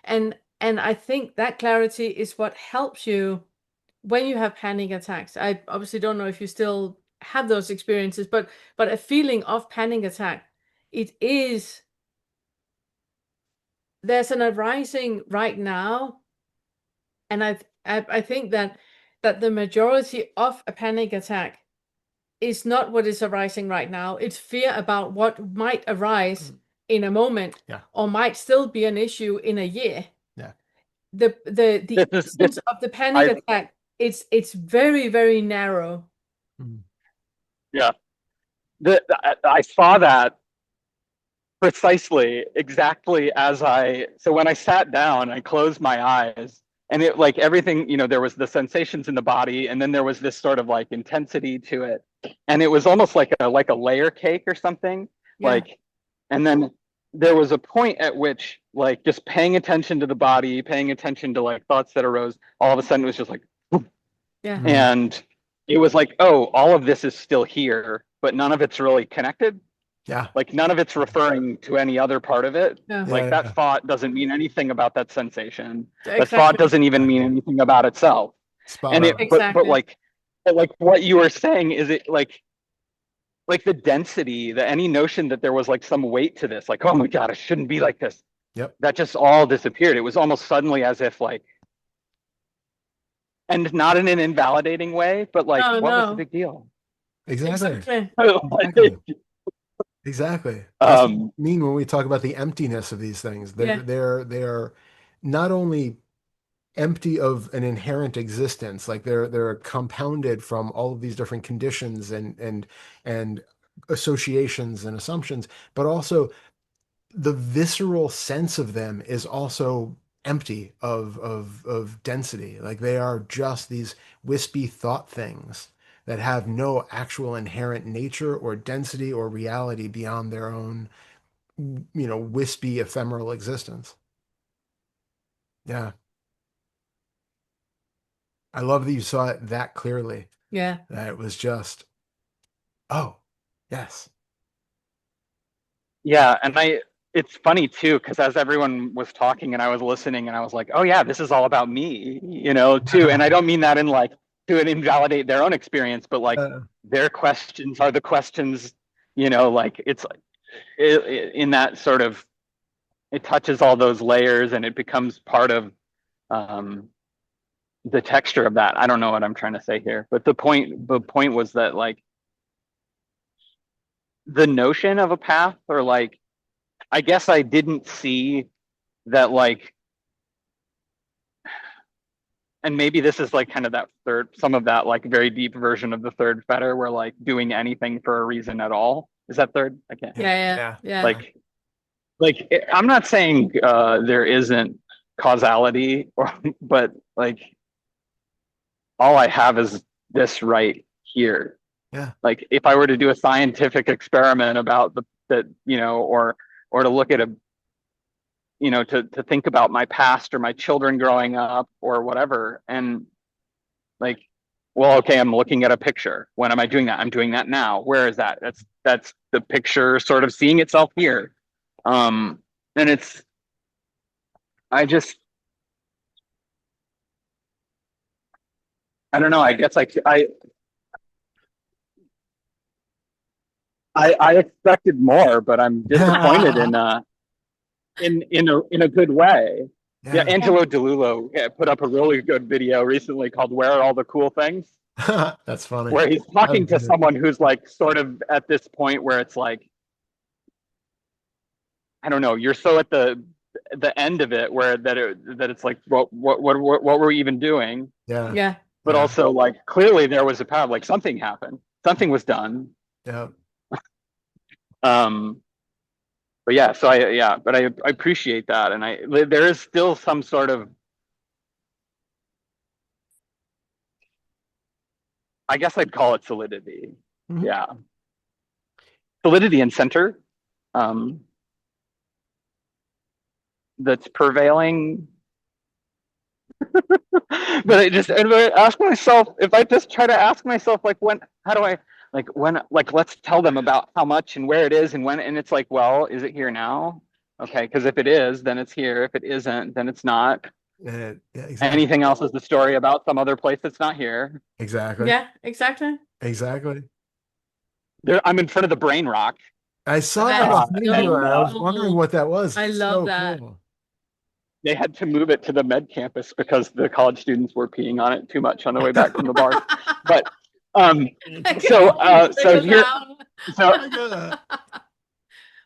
And I think that clarity is what helps you when you have panic attacks. I obviously don't know if you still have those experiences, but a feeling of panic attack, it is, there's an arising right now. And I think that the majority of a panic attack is not what is arising right now. It's fear about what might arise in a moment, or might still be an issue in a year. Yeah. The essence of the panic attack, it's very, very narrow. Yeah. I saw that precisely exactly so when I sat down, I closed my eyes, and it, like, everything, you know, there was the sensations in the body, and then there was this sort of like intensity to it, and it was almost like a layer cake or something. Like, and then there was a point at which, like, just paying attention to the body, paying attention to like thoughts that arose, all of a sudden it was just like, and it was like, oh, all of this is still here, but none of it's really connected. Yeah. Like, none of it's referring to any other part of it. Yeah. Like, that thought doesn't mean anything about that sensation. Exactly. That thought doesn't even mean anything about itself. And it, but like what you were saying is, it like the density, that any notion that there was like some weight to this, like, oh my God, it shouldn't be like this. Yep. That just all disappeared. It was almost suddenly as if like, and not in an invalidating way, but like, what was the big deal? Exactly. Exactly. That's what I mean when we talk about the emptiness of these things. They're not only empty of an inherent existence, like they're compounded from all of these different conditions and associations and assumptions, but also the visceral sense of them is also empty of density. Like, they are just these wispy thought things that have no actual inherent nature or density or reality beyond their own, you know, wispy, ephemeral existence. Yeah. I love that you saw it that clearly. Yeah. That it was just, oh, yes. Yeah. And it's funny too, because as everyone was talking and I was listening, and I was like, oh yeah, this is all about me, you know, too. And I don't mean that in like to invalidate their own experience, but like their questions are the questions, you know, like it's in that sort of, it touches all those layers and it becomes part of the texture of that. I don't know what I'm trying to say here, but the point was that, like, the notion of a path, or like, I guess I didn't see that, like, and maybe this is like kind of that some of that like very deep version of the third fetter, where like doing anything for a reason at all. Is that third? I can't. Yeah. Like I'm not saying there isn't causality, but like, all I have is this right here. Yeah. Like, if I were to do a scientific experiment about that, you know, or to look at you know, to think about my past or my children growing up or whatever, and like, well, okay, I'm looking at a picture. When am I doing that? I'm doing that now. Where is that? That's the picture sort of seeing itself here. And it's, I just, I don't know. I guess I expected more, but I'm disappointed in a good way. Yeah, Yeah. Angelo DeLulo put up a really good video recently called "Where Are All the Cool Things," That's funny. where he's talking to someone who's like sort of at this point where it's like, I don't know, you're so at the end of it where that it's like, what were we even doing? Yeah. Yeah. But Yeah. also like clearly there was a power, like something happened, something was done. Yeah. But yeah, so I appreciate that, and there is still some sort of, I guess I'd call it solidity. Mhm. Yeah, solidity and center, that's prevailing. But if I ask myself, if I just try to ask myself, like, how do I, like, let's tell them about how much and where it is and when, and it's like, well, is it here now? Okay, because if it is, then it's here. If it isn't, then it's not. Yeah, exactly. Anything else is the story about some other place that's not here. Exactly. Yeah, exactly. Exactly. I'm in front of the brain rock. I saw That that is on video, so and I was cool. wondering what that was. I It's love so that. cool. They had to move it to the med campus because the college students were peeing on it too much on the way back from the bar. But so here, so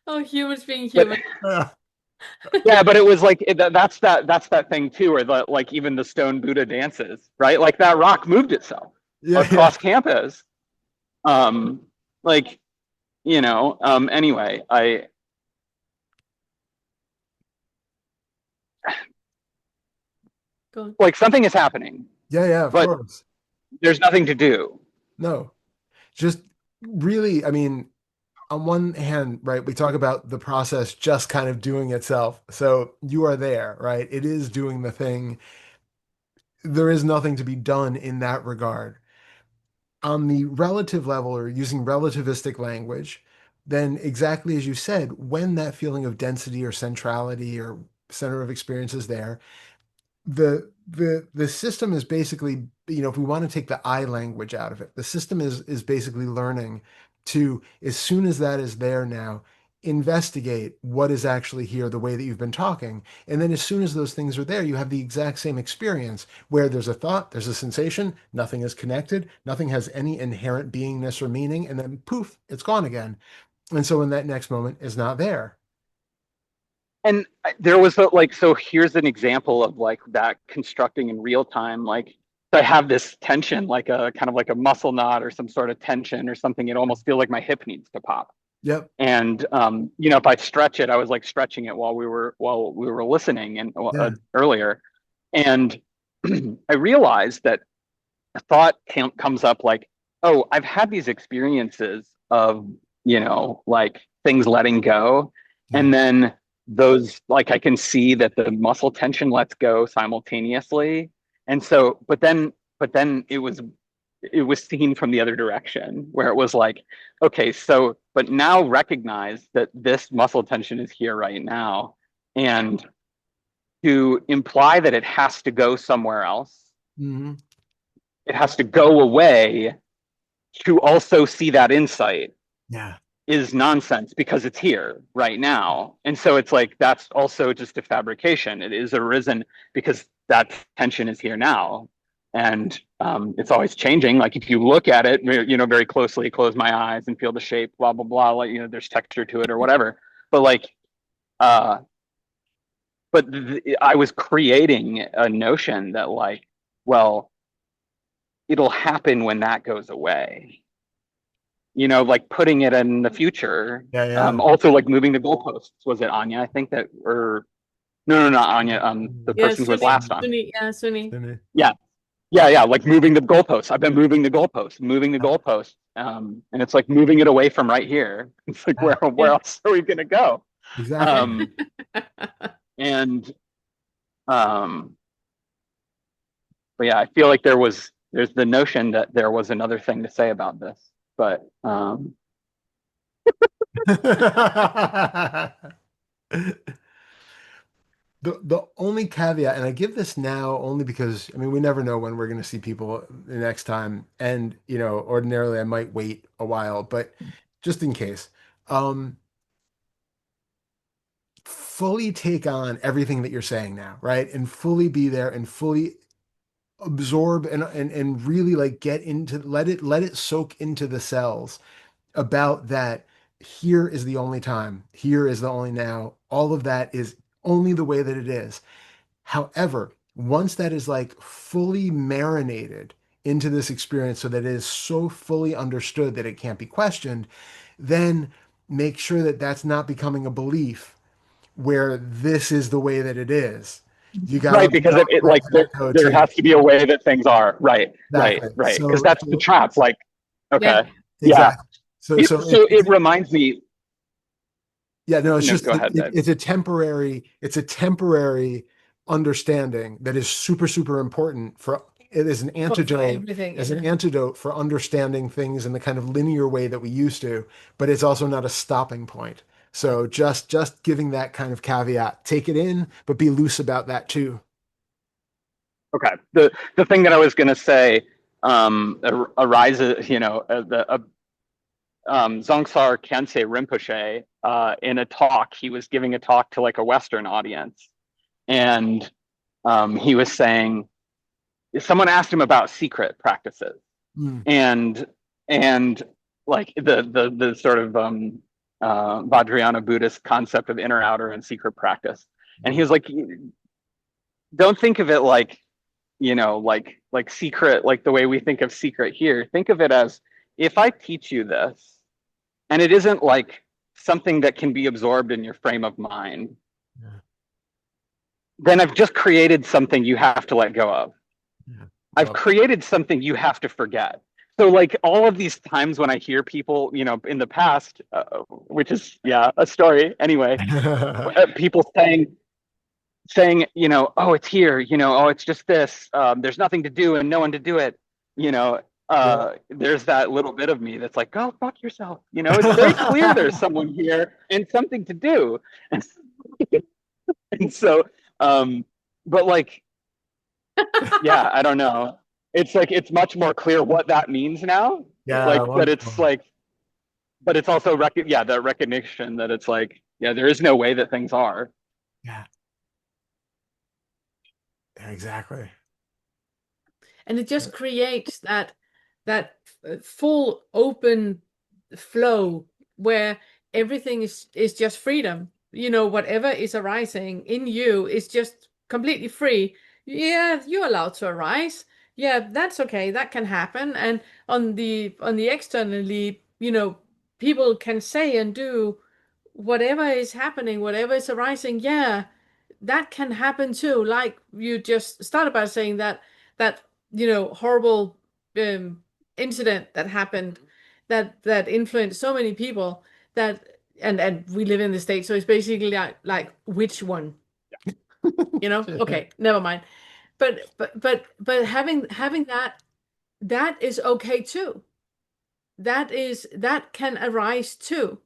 oh, humans being human. yeah, but it was like that's that thing too, where like even the stone Buddha dances, right? Like that rock moved itself across campus. Like, anyway, like something is happening. Yeah, of course. There's nothing to do. No, just really, I mean, on one hand, right, we talk about the process just kind of doing itself. So you are there, right? It is doing the thing. There is nothing to be done in that regard. On the relative level, or using relativistic language, then exactly as you said, when that feeling of density or centrality or center of experience is there, the system is basically, if we want to take the I language out of it, the system is basically learning to, as soon as that is there now, investigate what is actually here the way that you've been talking. And then as soon as those things are there, you have the exact same experience where there's a thought, there's a sensation, nothing is connected, nothing has any inherent beingness or meaning, and then poof, it's gone again. And so in that next moment is not there. And there was so here's an example of like that constructing in real time. Like, so I have this tension, like a kind of like a muscle knot or some sort of tension or something. It almost feels like my hip needs to pop. Yep. And if I stretch it, I was like stretching it while we were listening and earlier, and I realized that a thought comes up like, oh, I've had these experiences of like things letting go, and then those, like, I can see that the muscle tension lets go simultaneously, and so but then it was seen from the other direction, where it was like, okay, so but now recognize that this muscle tension is here right now, and to imply that it has to go somewhere else, it has to go away to also see that insight, is nonsense, because it's here right now. And so it's like, that's also just a fabrication. It is arisen because that tension is here now. And it's always changing. Like, if you look at it, very closely, close my eyes and feel the shape, blah, blah, blah, like, there's texture to it or whatever. But like, I was creating a notion that like, well, it'll happen when that goes away. Like putting it in the future. Also like moving the goalposts. Was it Anya? I think that, or no, not Anya. The person who was last on. Sunni. Yeah. Like moving the goalposts. I've been moving the goalposts. And it's like moving it away from right here. It's like, where else are we gonna go? Exactly. And but yeah, I feel like there was there's the notion that there was another thing to say about this, but The only caveat, and I give this now only because I mean we never know when we're going to see people the next time, and ordinarily I might wait a while, but just in case, um, fully take on everything that you're saying now, right? And fully be there and fully absorb and really like get into let it soak into the cells about that. Here is the only time. Here is the only now. All of that is only the way that it is. However, once that is like fully marinated into this experience so that it is so fully understood that it can't be questioned, then make sure that that's not becoming a belief where this is the way that it is. You got right, to because it like there too. has to be a way that things are. Right, Exactly. because that's the trap. Like, Yeah. okay, yeah. Exactly. So It reminds me. yeah, no, it's No, just go ahead, Dave. it's a temporary understanding that is super, super important for it is an For antidote everything. as an antidote for understanding things in the kind of linear way that we used to, but it's also not a stopping point. So just giving that kind of caveat, take it in, but be loose about that too. Okay. The thing that I was going to say arises, Zongsar Khyentse Rinpoche, in a talk, he was giving a talk to like a Western audience. And he was saying, someone asked him about secret practices. Mm. And like the sort of Vajrayana Buddhist concept of inner, outer, and secret practice. And he was like, don't think of it like, like secret, like the way we think of secret here. Think of it as, if I teach you this, and it isn't like something that can be absorbed in your frame of mind, then I've just created something you have to let go of. I've created something you have to forget. So like all of these times when I hear people, in the past, which is, a story anyway, people saying, oh, it's here, oh, it's just this, there's nothing to do and no one to do it, there's that little bit of me that's like, go fuck yourself. It's very clear there's someone here and something to do. And so, but like, yeah, I don't know. It's like, it's much more clear what that means now. Like, but it's like, but it's also that recognition that it's like, there is no way that things are. Yeah. Exactly. And it just creates that full open flow where everything is just freedom. Whatever is arising in you is just completely free. Yeah, you're allowed to arise. Yeah, that's okay. That can happen. And on the externally, people can say and do whatever is happening, whatever is arising. Yeah, that can happen too. Like you just started by saying that horrible incident that happened that influenced so many people that and we live in the States, so it's basically like which one? Okay, never mind. But having that is okay too. That can arise too.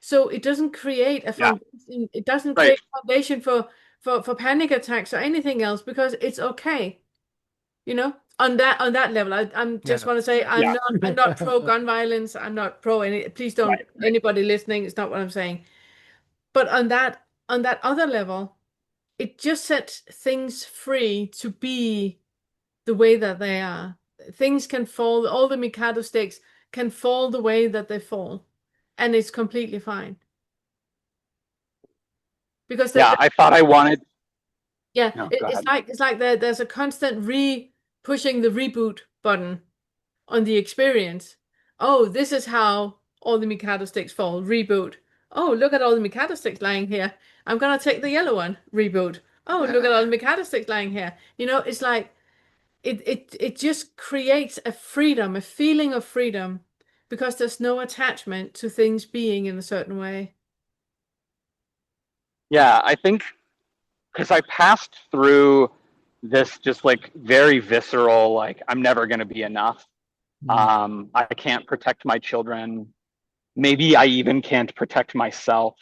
So it doesn't create a Yeah. foundation. It doesn't Right. create a foundation for panic attacks or anything else because it's okay. On that level, I'm just want to say I'm not pro gun violence. I'm not pro any. Please don't anybody listening. It's not what I'm saying. But on that other level, it just sets things free to be the way that they are. Things can fall. All the Mikado sticks can fall the way that they fall, and it's completely fine. Because I thought I wanted. Yeah, No, go it's ahead. like there's a constant pushing the reboot button on the experience. Oh, this is how all the Mikado sticks fall. Reboot. Oh, look at all the Mikado sticks lying here. I'm gonna take the yellow one. Reboot. Oh, look at all the Mikado sticks lying here. It's like it just creates a freedom, a feeling of freedom, because there's no attachment to things being in a certain way. Yeah, I think because I passed through this just like very visceral, like I'm never going to be enough. I can't protect my children. Maybe I even can't protect myself.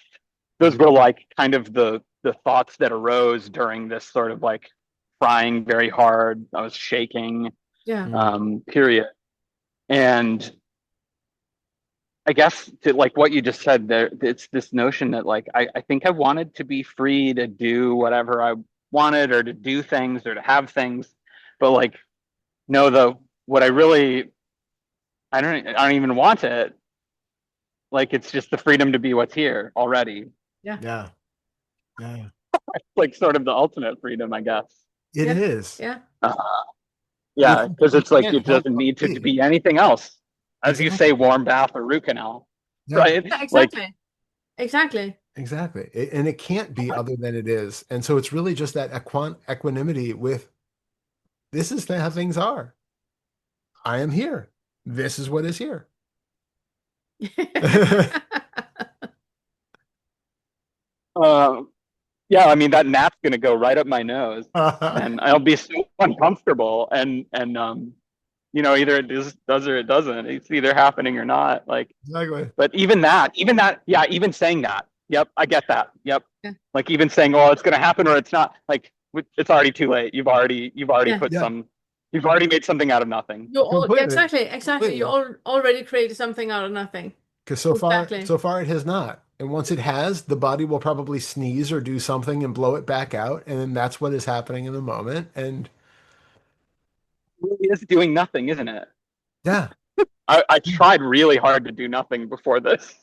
Those were like kind of the thoughts that arose during this sort of like crying very hard. I was shaking Yeah. period. And I guess to like what you just said there, it's this notion that like I think I wanted to be free to do whatever I wanted or to do things or to have things, but like no, the what I really I don't even want it. Like it's just the freedom to be what's here already. Yeah. Yeah. Yeah. Like sort of the ultimate freedom, I guess. It Yeah. is. Yeah. Uh, Which yeah, because it's you like can't it help doesn't but need to be. be anything else. As you say, Exactly. warm bath or root canal, Yeah. right? Yeah, Like exactly. Exactly. Exactly. And it can't be other than it is. And so it's really just that equanimity with this is how things are. I am here. This is what is here. yeah, I mean that nap's gonna go right up my nose, and I'll be so uncomfortable. And you know, either it does or it doesn't. It's either happening or not. Like, Exactly. but even that, yeah, even saying that, yep, I get that. Yep, Yeah. like even saying, oh, it's gonna happen or it's not. Like, it's already too late. You've already Yeah. put Yeah. some. You've already made something out of nothing. You all Completely. exactly. Completely. You already created something out of nothing. Because Exactly. so far it has not. And once it has, the body will probably sneeze or do something and blow it back out. And then that's what is happening in the moment. And It really is doing nothing, isn't it? yeah. I tried really hard to do nothing before this.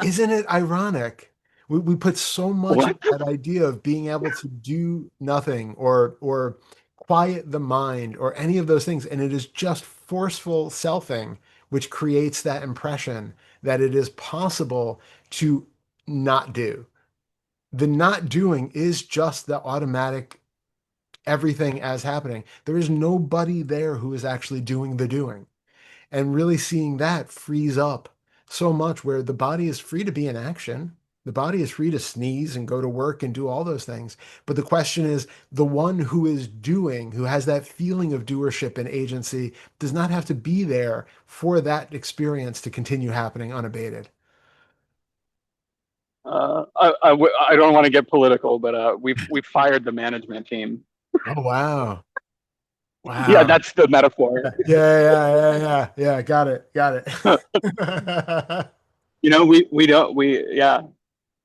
Isn't it ironic? We put so much in What? that idea of being able to do nothing or quiet the mind or any of those things, and it is just forceful selfing which creates that impression that it is possible to not do. The not doing is just the automatic everything as happening. There is nobody there who is actually doing the doing. And really seeing that frees up so much where the body is free to be in action. The body is free to sneeze and go to work and do all those things. But the question is the one who is doing, who has that feeling of doership and agency, does not have to be there for that experience to continue happening unabated. I don't want to get political, but we've fired the management team. Oh, wow. Yeah, Wow. that's the metaphor. Yeah. Got it. Got it. You know, we don't we yeah.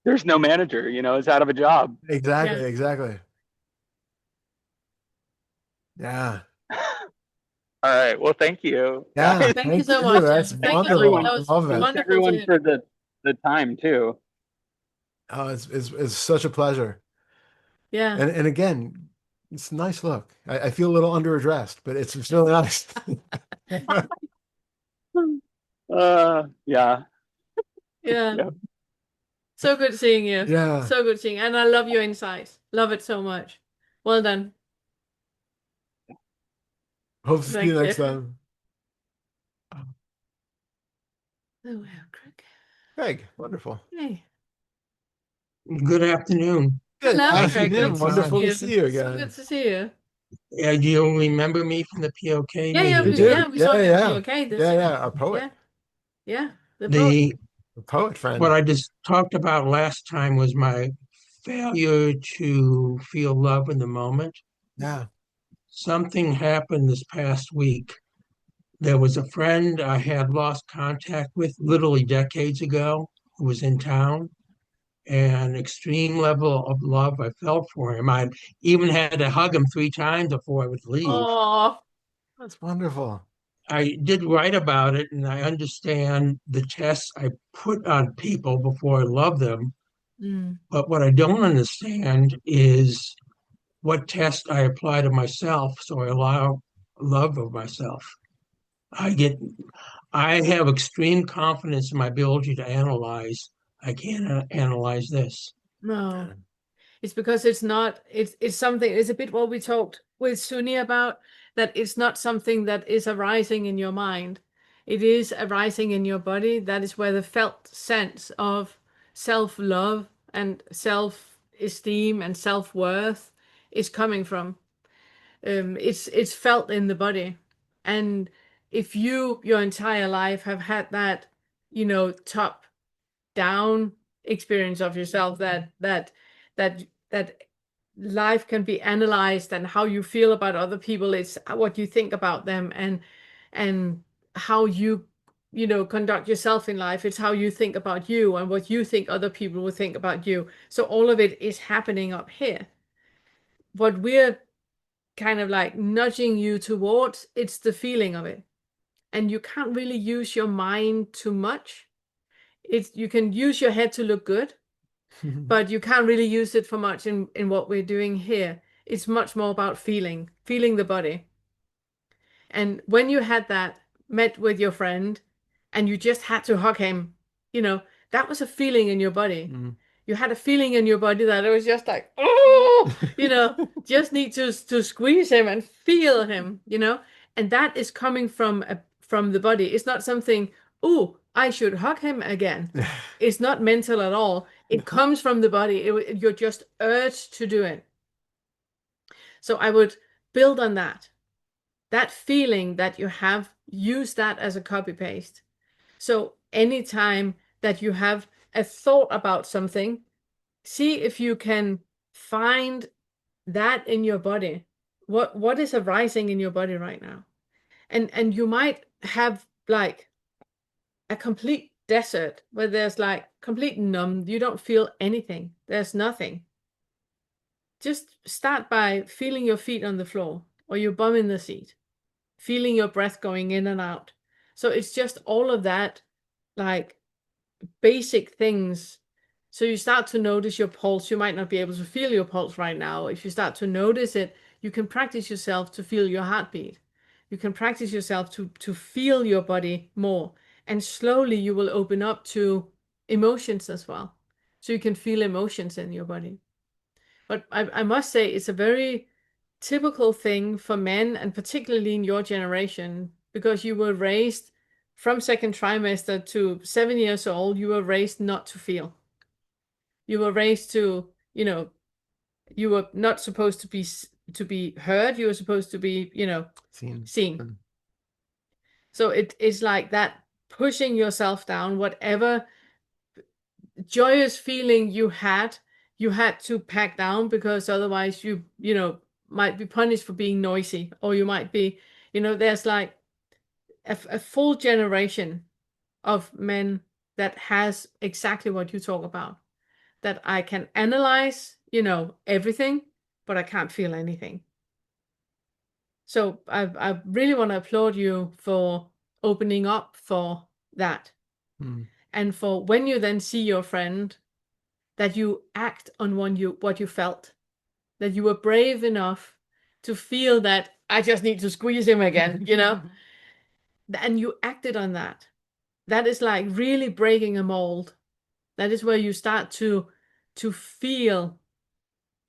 There's no manager. You know, is out of a job. Exactly. Yeah. Exactly. Yeah. All right. Well, thank you, Yeah. guys. Thank you Thank so you. much. That's Thank you. wonderful. That I was love it. Thanks wonderful to everyone hear. for the time too. Oh, it's such a pleasure. Yeah. And again, it's a nice look. I feel a little underdressed, but it's really nice. Yeah. Yeah. Yeah. So good seeing you. Yeah. So good seeing you. And I love your insights. Love it so much. Well done. Hope to see Thank you next you. time. Oh, wow, Craig. Craig, wonderful. Hey. Good afternoon. Good Hello, Craig. afternoon. Good to Wonderful see to you. see you So again. good to see you. Do you remember me from the POK Yeah, We meeting? do. we saw you. Yeah. Okay, this Yeah. Our poet. yeah, the boat. The A poet friend. what I just talked about last time was my failure to feel love in the moment. Yeah. Something happened this past week. There was a friend I had lost contact with literally decades ago who was in town, and extreme level of love I felt for him. I even had to hug him 3 times before I would leave. Oh, That's wonderful. I did write about it, and I understand the tests I put on people before I love them. mm, But what I don't understand is what test I apply to myself so I allow love of myself. I get, I have extreme confidence in my ability to analyze. I can't analyze this. no. It's because it's not, it's something, it's a bit what we talked with Sunni about, that it's not something that is arising in your mind. It is arising in your body. That is where the felt sense of self-love and self-esteem and self-worth is coming from. It's felt in the body. And if you your entire life have had that, top down experience of yourself, that life can be analyzed, and how you feel about other people, it's what you think about them, and how you conduct yourself in life. It's how you think about you and what you think other people will think about you. So all of it is happening up here. What we're kind of like nudging you towards, it's the feeling of it. And you can't really use your mind too much. You can use your head to look good, but you can't really use it for much in what we're doing here. It's much more about feeling the body. And when you had that, met with your friend, and you just had to hug him, that was a feeling in your body. You had a feeling in your body that it was just like, oh, just need to squeeze him and feel him, and that is coming from the body. It's not something, oh, I should hug him again. It's not mental at all. It comes from the body. You're just urged to do it. So I would build on that feeling that you have, use that as a copy paste. So anytime that you have a thought about something, see if you can find that in your body. What is arising in your body right now? And you might have like a complete desert where there's like complete numb, you don't feel anything. There's nothing. Just start by feeling your feet on the floor or your bum in the seat, feeling your breath going in and out. So it's just all of that, like basic things. So you start to notice your pulse. You might not be able to feel your pulse right now. If you start to notice it, you can practice yourself to feel your heartbeat. You can practice yourself to feel your body more. And slowly you will open up to emotions as well. So you can feel emotions in your body. But I must say, it's a very typical thing for men, and particularly in your generation, because you were raised from second trimester to 7 years old, you were raised not to feel. You were raised to, you were not supposed to be heard. You were supposed to be, seen. So it is like that, pushing yourself down. Whatever joyous feeling you had to pack down, because otherwise you might be punished for being noisy, or you might be, there's like a full generation of men that has exactly what you talk about, that I can analyze, everything, but I can't feel anything. So I really want to applaud you for opening up for that. And for when you then see your friend, that you act on what you felt, that you were brave enough to feel that I just need to squeeze him again, and you acted on that. That is like really breaking a mold. That is where you start to feel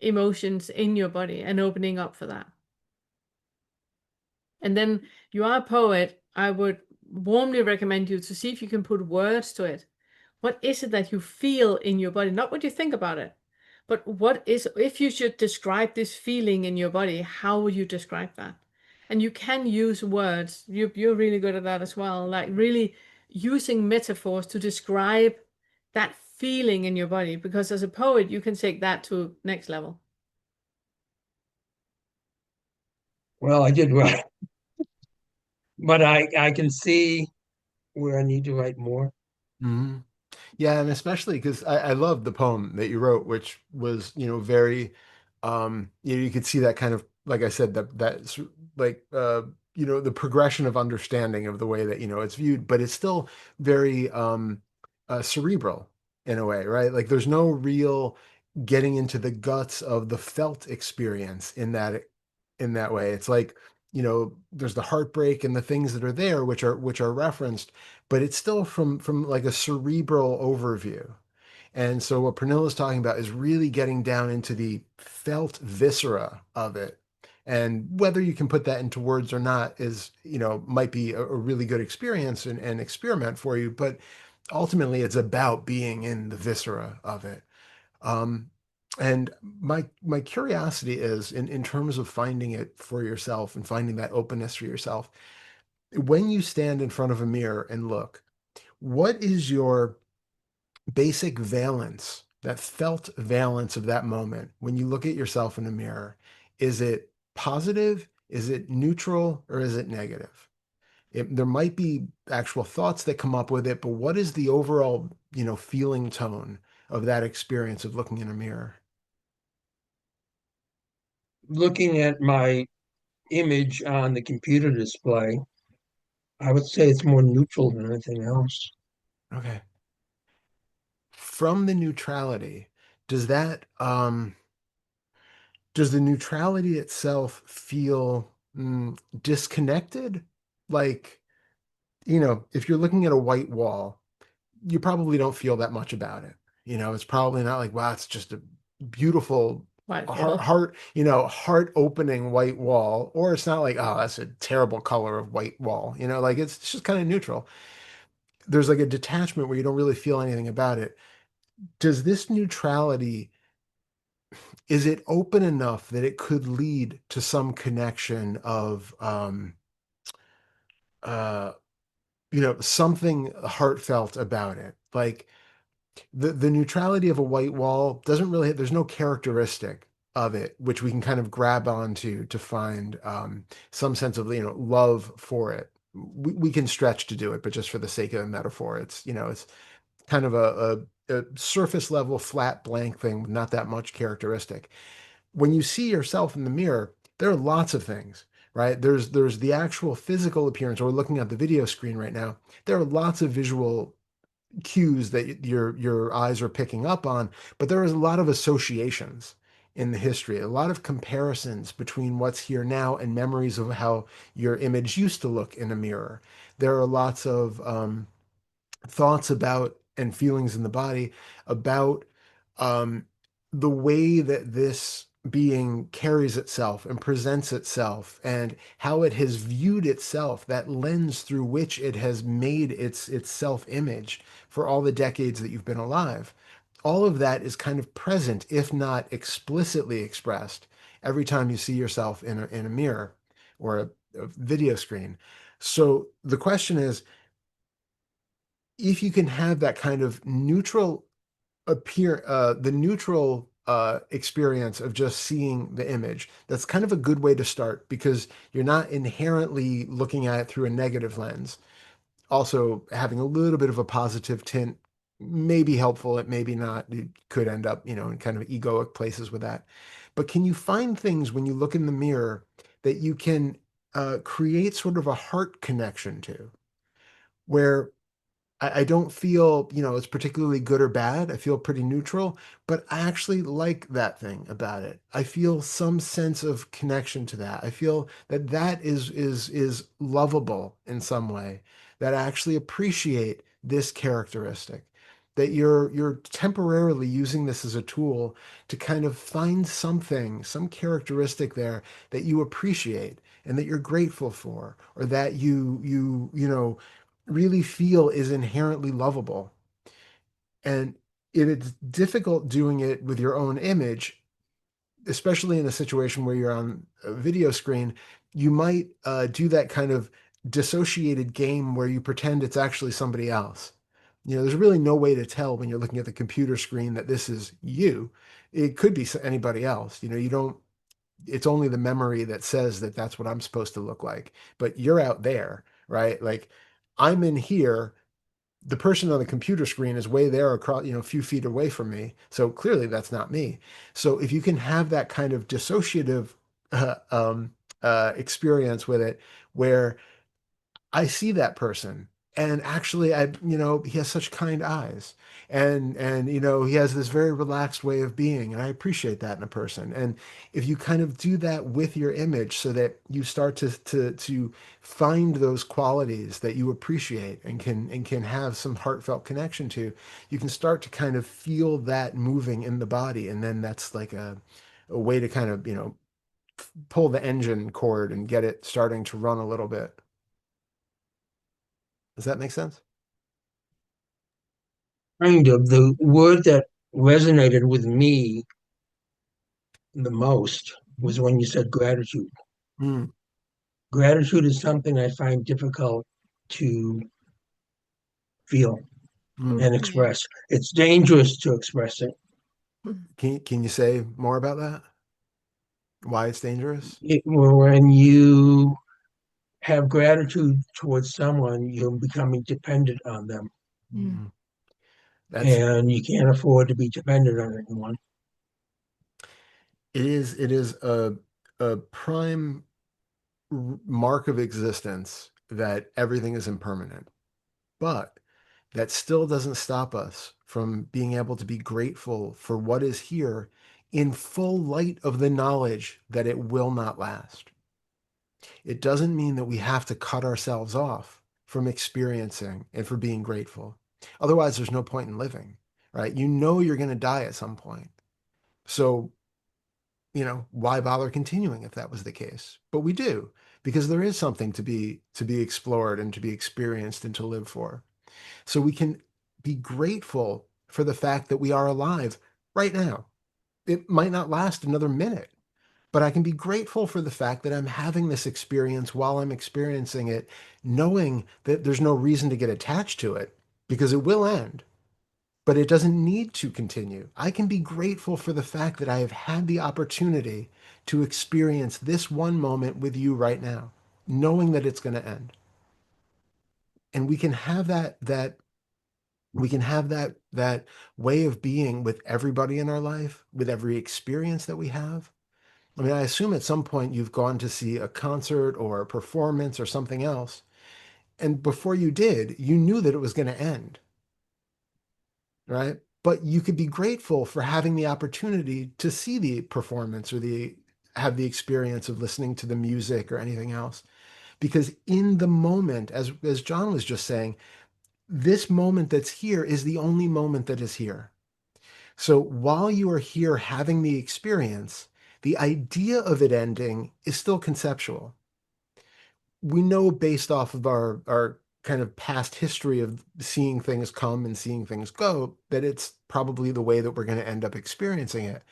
emotions in your body and opening up for that. And then you are a poet. I would warmly recommend you to see if you can put words to it. What is it that you feel in your body? Not what you think about it, but if you should describe this feeling in your body, how would you describe that? And you can use words. You're really good at that as well. Like really using metaphors to describe that feeling in your body, because as a poet, you can take that to next level. Well, I did write, but I can see where I need to write more. Yeah, and especially because I love the poem that you wrote, which was, very, you could see that kind of, like I said, that's like, the progression of understanding of the way that, it's viewed, but it's still very cerebral in a way, right? Like there's no real getting into the guts of the felt experience in that way. It's like, there's the heartbreak and the things that are there, which are referenced, but it's still from like a cerebral overview. And so what Pernille is talking about is really getting down into the felt viscera of it. And whether you can put that into words or not is, might be a really good experience and experiment for you. But ultimately, it's about being in the viscera of it. And my curiosity is in terms of finding it for yourself and finding that openness for yourself, when you stand in front of a mirror and look, what is your basic valence, that felt valence of that moment when you look at yourself in a mirror? Is it positive? Is it neutral? Or is it negative? There might be actual thoughts that come up with it, but what is the overall, feeling tone of that experience of looking in a mirror? Looking at my image on the computer display, I would say it's more neutral than anything else. Okay. From the neutrality, does that does the neutrality itself feel disconnected? Like, if you're looking at a white wall, you probably don't feel that much about it. It's probably not like, wow, it's just a beautiful White heart, wall. heart opening white wall, or it's not like, oh, that's a terrible color of white wall. Like it's just kind of neutral. There's like a detachment where you don't really feel anything about it. Does this neutrality, is it open enough that it could lead to some connection of uh something heartfelt about it? Like the neutrality of a white wall doesn't really, there's no characteristic of it which we can kind of grab onto to find some sense of love for it. We can stretch to do it, but just for the sake of the metaphor, it's kind of a surface level flat blank thing with not that much characteristic. When you see yourself in the mirror, there are lots of things, right? There's the actual physical appearance, or we're looking at the video screen right now. There are lots of visual cues that your eyes are picking up on, but there is a lot of associations in the history, a lot of comparisons between what's here now and memories of how your image used to look in a mirror. There are lots of thoughts about and feelings in the body about um, the way that this being carries itself and presents itself and how it has viewed itself, that lens through which it has made its self-image for all the decades that you've been alive. All of that is kind of present, if not explicitly expressed, every time you see yourself in a mirror or a video screen. So the question is, if you can have that kind of neutral the neutral experience of just seeing the image, that's kind of a good way to start because you're not inherently looking at it through a negative lens. Also, having a little bit of a positive tint may be helpful. It may be not. It could end up, in kind of egoic places with that. But can you find things when you look in the mirror that you can create sort of a heart connection to, where I don't feel, it's particularly good or bad. I feel pretty neutral, but I actually like that thing about it. I feel some sense of connection to that. I feel that that is lovable in some way, that I actually appreciate this characteristic, that you're temporarily using this as a tool to kind of find something, some characteristic there that you appreciate and that you're grateful for, or that really feel is inherently lovable. And if it's difficult doing it with your own image, especially in a situation where you're on a video screen, you might do that kind of dissociated game where you pretend it's actually somebody else. There's really no way to tell when you're looking at the computer screen that this is you. It could be anybody else. You don't, it's only the memory that says that that's what I'm supposed to look like. But you're out there, right? Like I'm in here, the person on the computer screen is way there across, a few feet away from me. So clearly that's not me. So if you can have that kind of dissociative experience with it, where I see that person and actually he has such kind eyes and he has this very relaxed way of being and I appreciate that in a person. And if you kind of do that with your image so that you start to find those qualities that you appreciate and can have some heartfelt connection to, you can start to kind of feel that moving in the body. And then that's like a way to kind of, pull the engine cord and get it starting to run a little bit. Does that make sense? Kind of. The word that resonated with me the most was when you said gratitude. Mm, Gratitude is something I find difficult to feel mm. and Yeah. express. It's dangerous to express it. Can you say more about that? Why it's dangerous? When you have gratitude towards someone, you're becoming dependent on them, Mm. Mm. That's and you can't afford to be dependent on anyone. it is a prime mark of existence that everything is impermanent. But that still doesn't stop us from being able to be grateful for what is here in full light of the knowledge that it will not last. It doesn't mean that we have to cut ourselves off from experiencing and for being grateful. Otherwise, there's no point in living, right? You know you're going to die at some point. So, why bother continuing if that was the case? But we do, because there is something to be explored and to be experienced and to live for. So we can be grateful for the fact that we are alive right now. It might not last another minute, but I can be grateful for the fact that I'm having this experience while I'm experiencing it, knowing that there's no reason to get attached to it because it will end, but it doesn't need to continue. I can be grateful for the fact that I have had the opportunity to experience this one moment with you right now, knowing that it's going to end. And we can have that way of being with everybody in our life, with every experience that we have. I mean, I assume at some point you've gone to see a concert or a performance or something else, and before you did, you knew that it was going to end, right? But you could be grateful for having the opportunity to see the performance or the have the experience of listening to the music or anything else. Because in the moment, as John was just saying, this moment that's here is the only moment that is here. So while you are here having the experience, the idea of it ending is still conceptual. We know based off of our kind of past history of seeing things come and seeing things go that it's probably the way that we're going to end up experiencing it.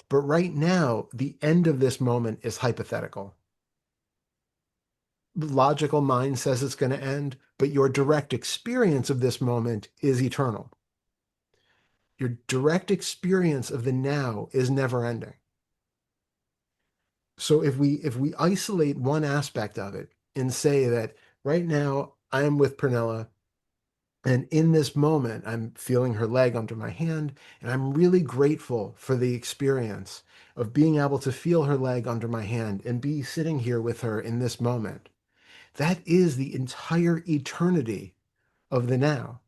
But right now, the end of this moment is hypothetical. The logical mind says it's going to end, but your direct experience of this moment is eternal. Your direct experience of the now is never ending. So if we isolate one aspect of it and say that right now I am with Pernilla, and in this moment I'm feeling her leg under my hand, and I'm really grateful for the experience of being able to feel her leg under my hand and be sitting here with her in this moment. That is the entire eternity of the now.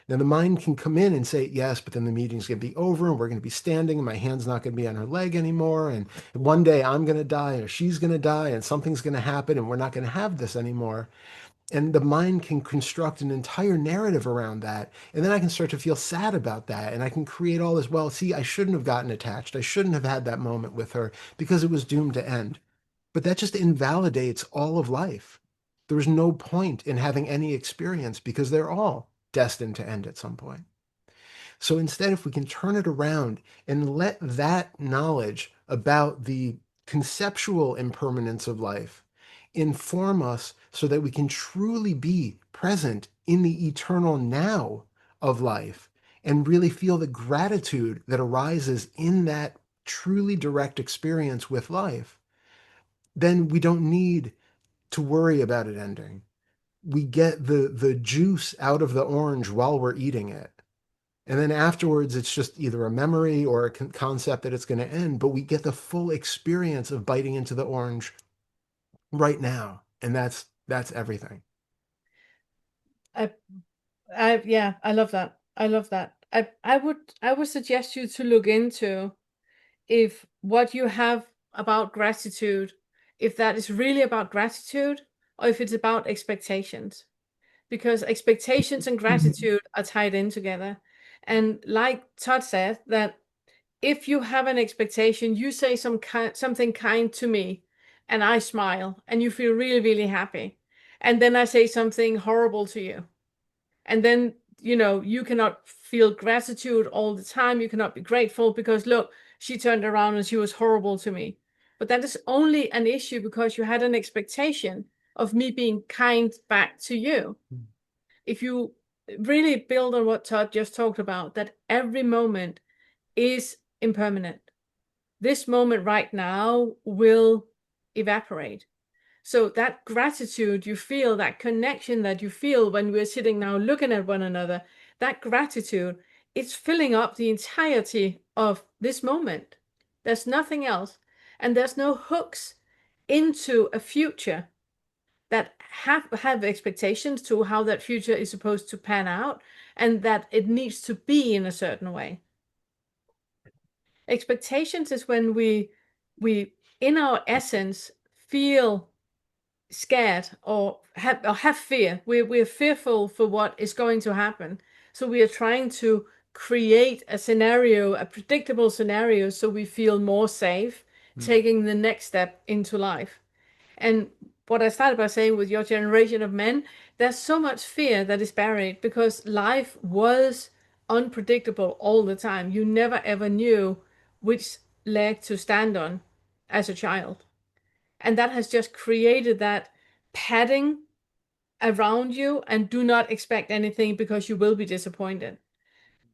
Now, the mind can come in and say, yes, but then the meeting's going to be over and we're going to be standing and my hand's not going to be on her leg anymore. And one day I'm going to die or she's going to die and something's going to happen and we're not going to have this anymore. And the mind can construct an entire narrative around that. And then I can start to feel sad about that. And I can create all this, well, see, I shouldn't have gotten attached. I shouldn't have had that moment with her because it was doomed to end. But that just invalidates all of life. There's no point in having any experience because they're all destined to end at some point. So instead, if we can turn it around and let that knowledge about the conceptual impermanence of life inform us so that we can truly be present in the eternal now of life and really feel the gratitude that arises in that truly direct experience with life, then we don't need to worry about it ending. We get the juice out of the orange while we're eating it. And then afterwards, it's just either a memory or a concept that it's going to end, but we get the full experience of biting into the orange right now. And that's everything. I, yeah, I love that. I love that. I would suggest you to look into if what you have about gratitude, if that is really about gratitude or if it's about expectations. Because expectations and gratitude are tied in together. And like Todd said, that if you have an expectation, you say something kind to me, and I smile, and you feel really, really happy. And then I say something horrible to you. And then, you cannot feel gratitude all the time. You cannot be grateful because look, she turned around and she was horrible to me. But that is only an issue because you had an expectation of me being kind back to you. If you really build on what Todd just talked about, that every moment is impermanent. This moment right now will evaporate. So that gratitude you feel, that connection that you feel when we're sitting now looking at one another, that gratitude, it's filling up the entirety of this moment. There's nothing else. And there's no hooks into a future that have expectations to how that future is supposed to pan out and that it needs to be in a certain way. Expectations is when we in our essence feel scared or have fear. We're fearful for what is going to happen. So we are trying to create a scenario, a predictable scenario, so we feel more safe taking the next step into life. And what I started by saying with your generation of men, there's so much fear that is buried because life was unpredictable all the time. You never ever knew which leg to stand on as a child. And that has just created that padding around you and do not expect anything because you will be disappointed.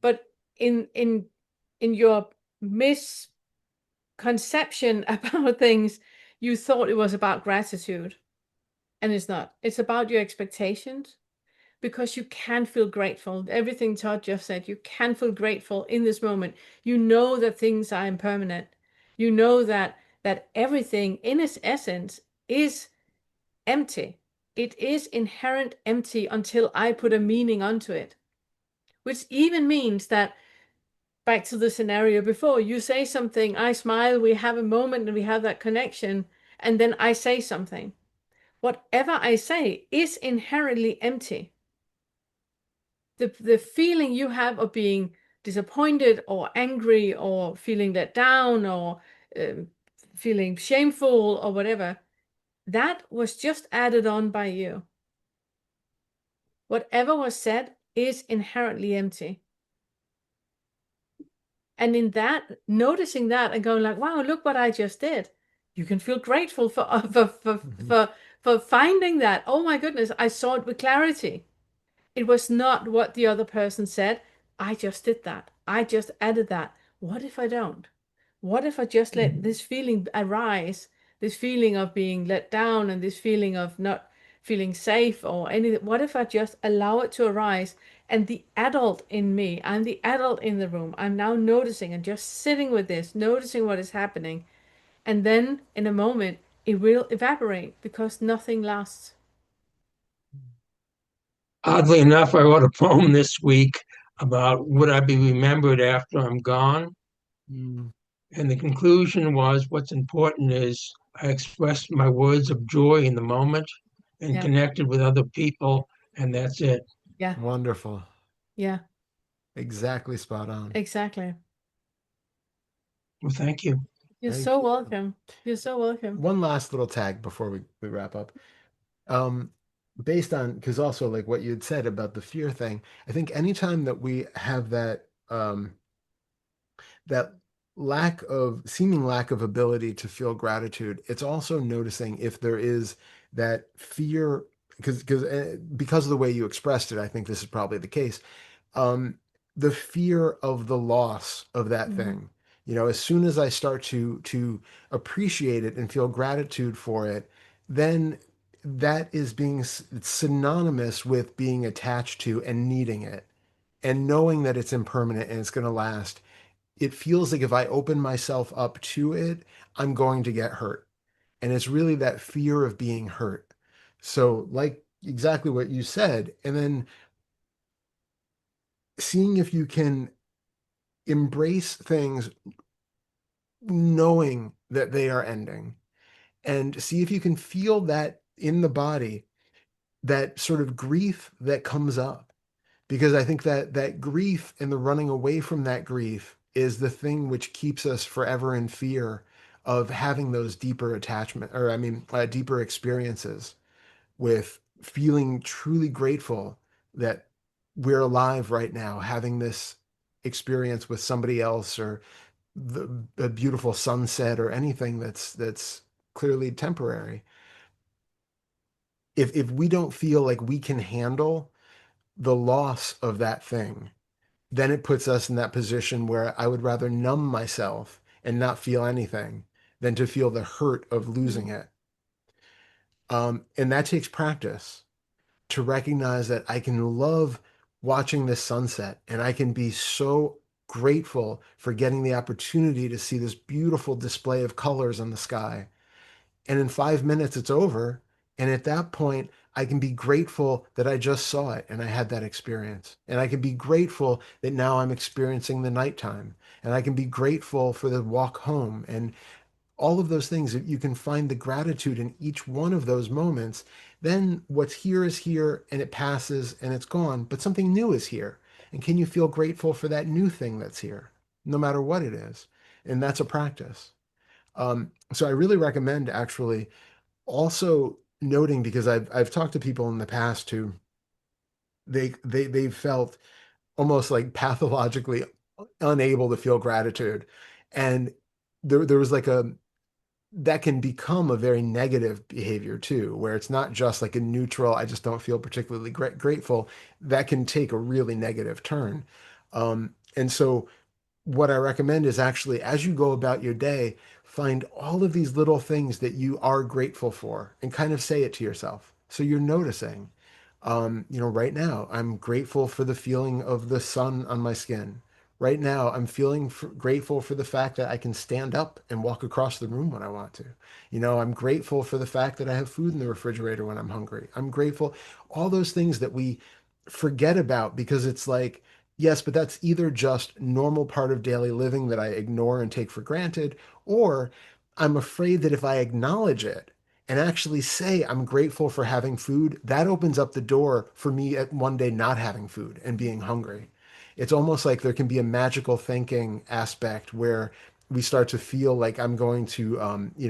But in your misconception about things, you thought it was about gratitude. And it's not. It's about your expectations because you can feel grateful. Everything Todd just said, you can feel grateful in this moment. You know that things are impermanent. You know that everything in its essence is empty. It is inherent empty until I put a meaning onto it. Which even means that back to the scenario before, you say something, I smile, we have a moment and we have that connection, and then I say something. Whatever I say is inherently empty. The feeling you have of being disappointed or angry or feeling let down or feeling shameful or whatever, that was just added on by you. Whatever was said is inherently empty. And in that, noticing that and going like, wow, look what I just did. You can feel grateful for finding that. Oh my goodness, I saw it with clarity. It was not what the other person said. I just did that. I just added that. What if I don't? What if I just let this feeling arise, this feeling of being let down and this feeling of not feeling safe or anything? What if I just allow it to arise? And the adult in me, I'm the adult in the room. I'm now noticing and just sitting with this, noticing what is happening. And then in a moment, it will evaporate because nothing lasts. Oddly enough, I wrote a poem this week about would I be remembered after I'm gone? Mm. And the conclusion was what's important is I expressed my words of joy in the moment and Yeah. connected with other people, and that's it. Yeah. Wonderful. Yeah. Exactly spot on. Exactly. Well, thank you. You're Thank so you. welcome. You're so welcome. One last little tag before we wrap up. Um, Based on, because also like what you had said about the fear thing, I think anytime that we have that seeming lack of ability to feel gratitude, it's also noticing if there is that fear, because of the way you expressed it, I think this is probably the case. Um, the fear of the loss of that thing. You know, as soon as I start to appreciate it and feel gratitude for it, then that is being synonymous with being attached to and needing it and knowing that it's impermanent and it's going to last. It feels like if I open myself up to it, I'm going to get hurt. And it's really that fear of being hurt. So, like exactly what you said, and then seeing if you can embrace things knowing that they are ending and see if you can feel that in the body, that sort of grief that comes up. Because I think that grief and the running away from that grief is the thing which keeps us forever in fear of having those deeper attachment, or I mean, deeper experiences with feeling truly grateful that we're alive right now, having this experience with somebody else or a beautiful sunset or anything that's clearly temporary. If we don't feel like we can handle the loss of that thing, then it puts us in that position where I would rather numb myself and not feel anything than to feel the hurt of losing it. And that takes practice to recognize that I can love watching this sunset and I can be so grateful for getting the opportunity to see this beautiful display of colors in the sky. And in 5 minutes, it's over. And at that point, I can be grateful that I just saw it and I had that experience. And I can be grateful that now I'm experiencing the nighttime. And I can be grateful for the walk home and all of those things. That you can find the gratitude in each one of those moments. Then what's here is here and it passes and it's gone, but something new is here. And can you feel grateful for that new thing that's here, no matter what it is? And that's a practice. So I really recommend actually also noting, because I've talked to people in the past who they felt almost like pathologically unable to feel gratitude, and there was like a that can become a very negative behavior too, where it's not just like a neutral, I just don't feel particularly grateful. That can take a really negative turn. And so what I recommend is actually, as you go about your day, find all of these little things that you are grateful for and kind of say it to yourself. So you're noticing, right now, I'm grateful for the feeling of the sun on my skin. Right now, I'm feeling grateful for the fact that I can stand up and walk across the room when I want to. I'm grateful for the fact that I have food in the refrigerator when I'm hungry. I'm grateful, all those things that we forget about because it's like, yes, but that's either just normal part of daily living that I ignore and take for granted, or I'm afraid that if I acknowledge it and actually say I'm grateful for having food, that opens up the door for me at one day not having food and being hungry. It's almost like there can be a magical thinking aspect where we start to feel like I'm going to,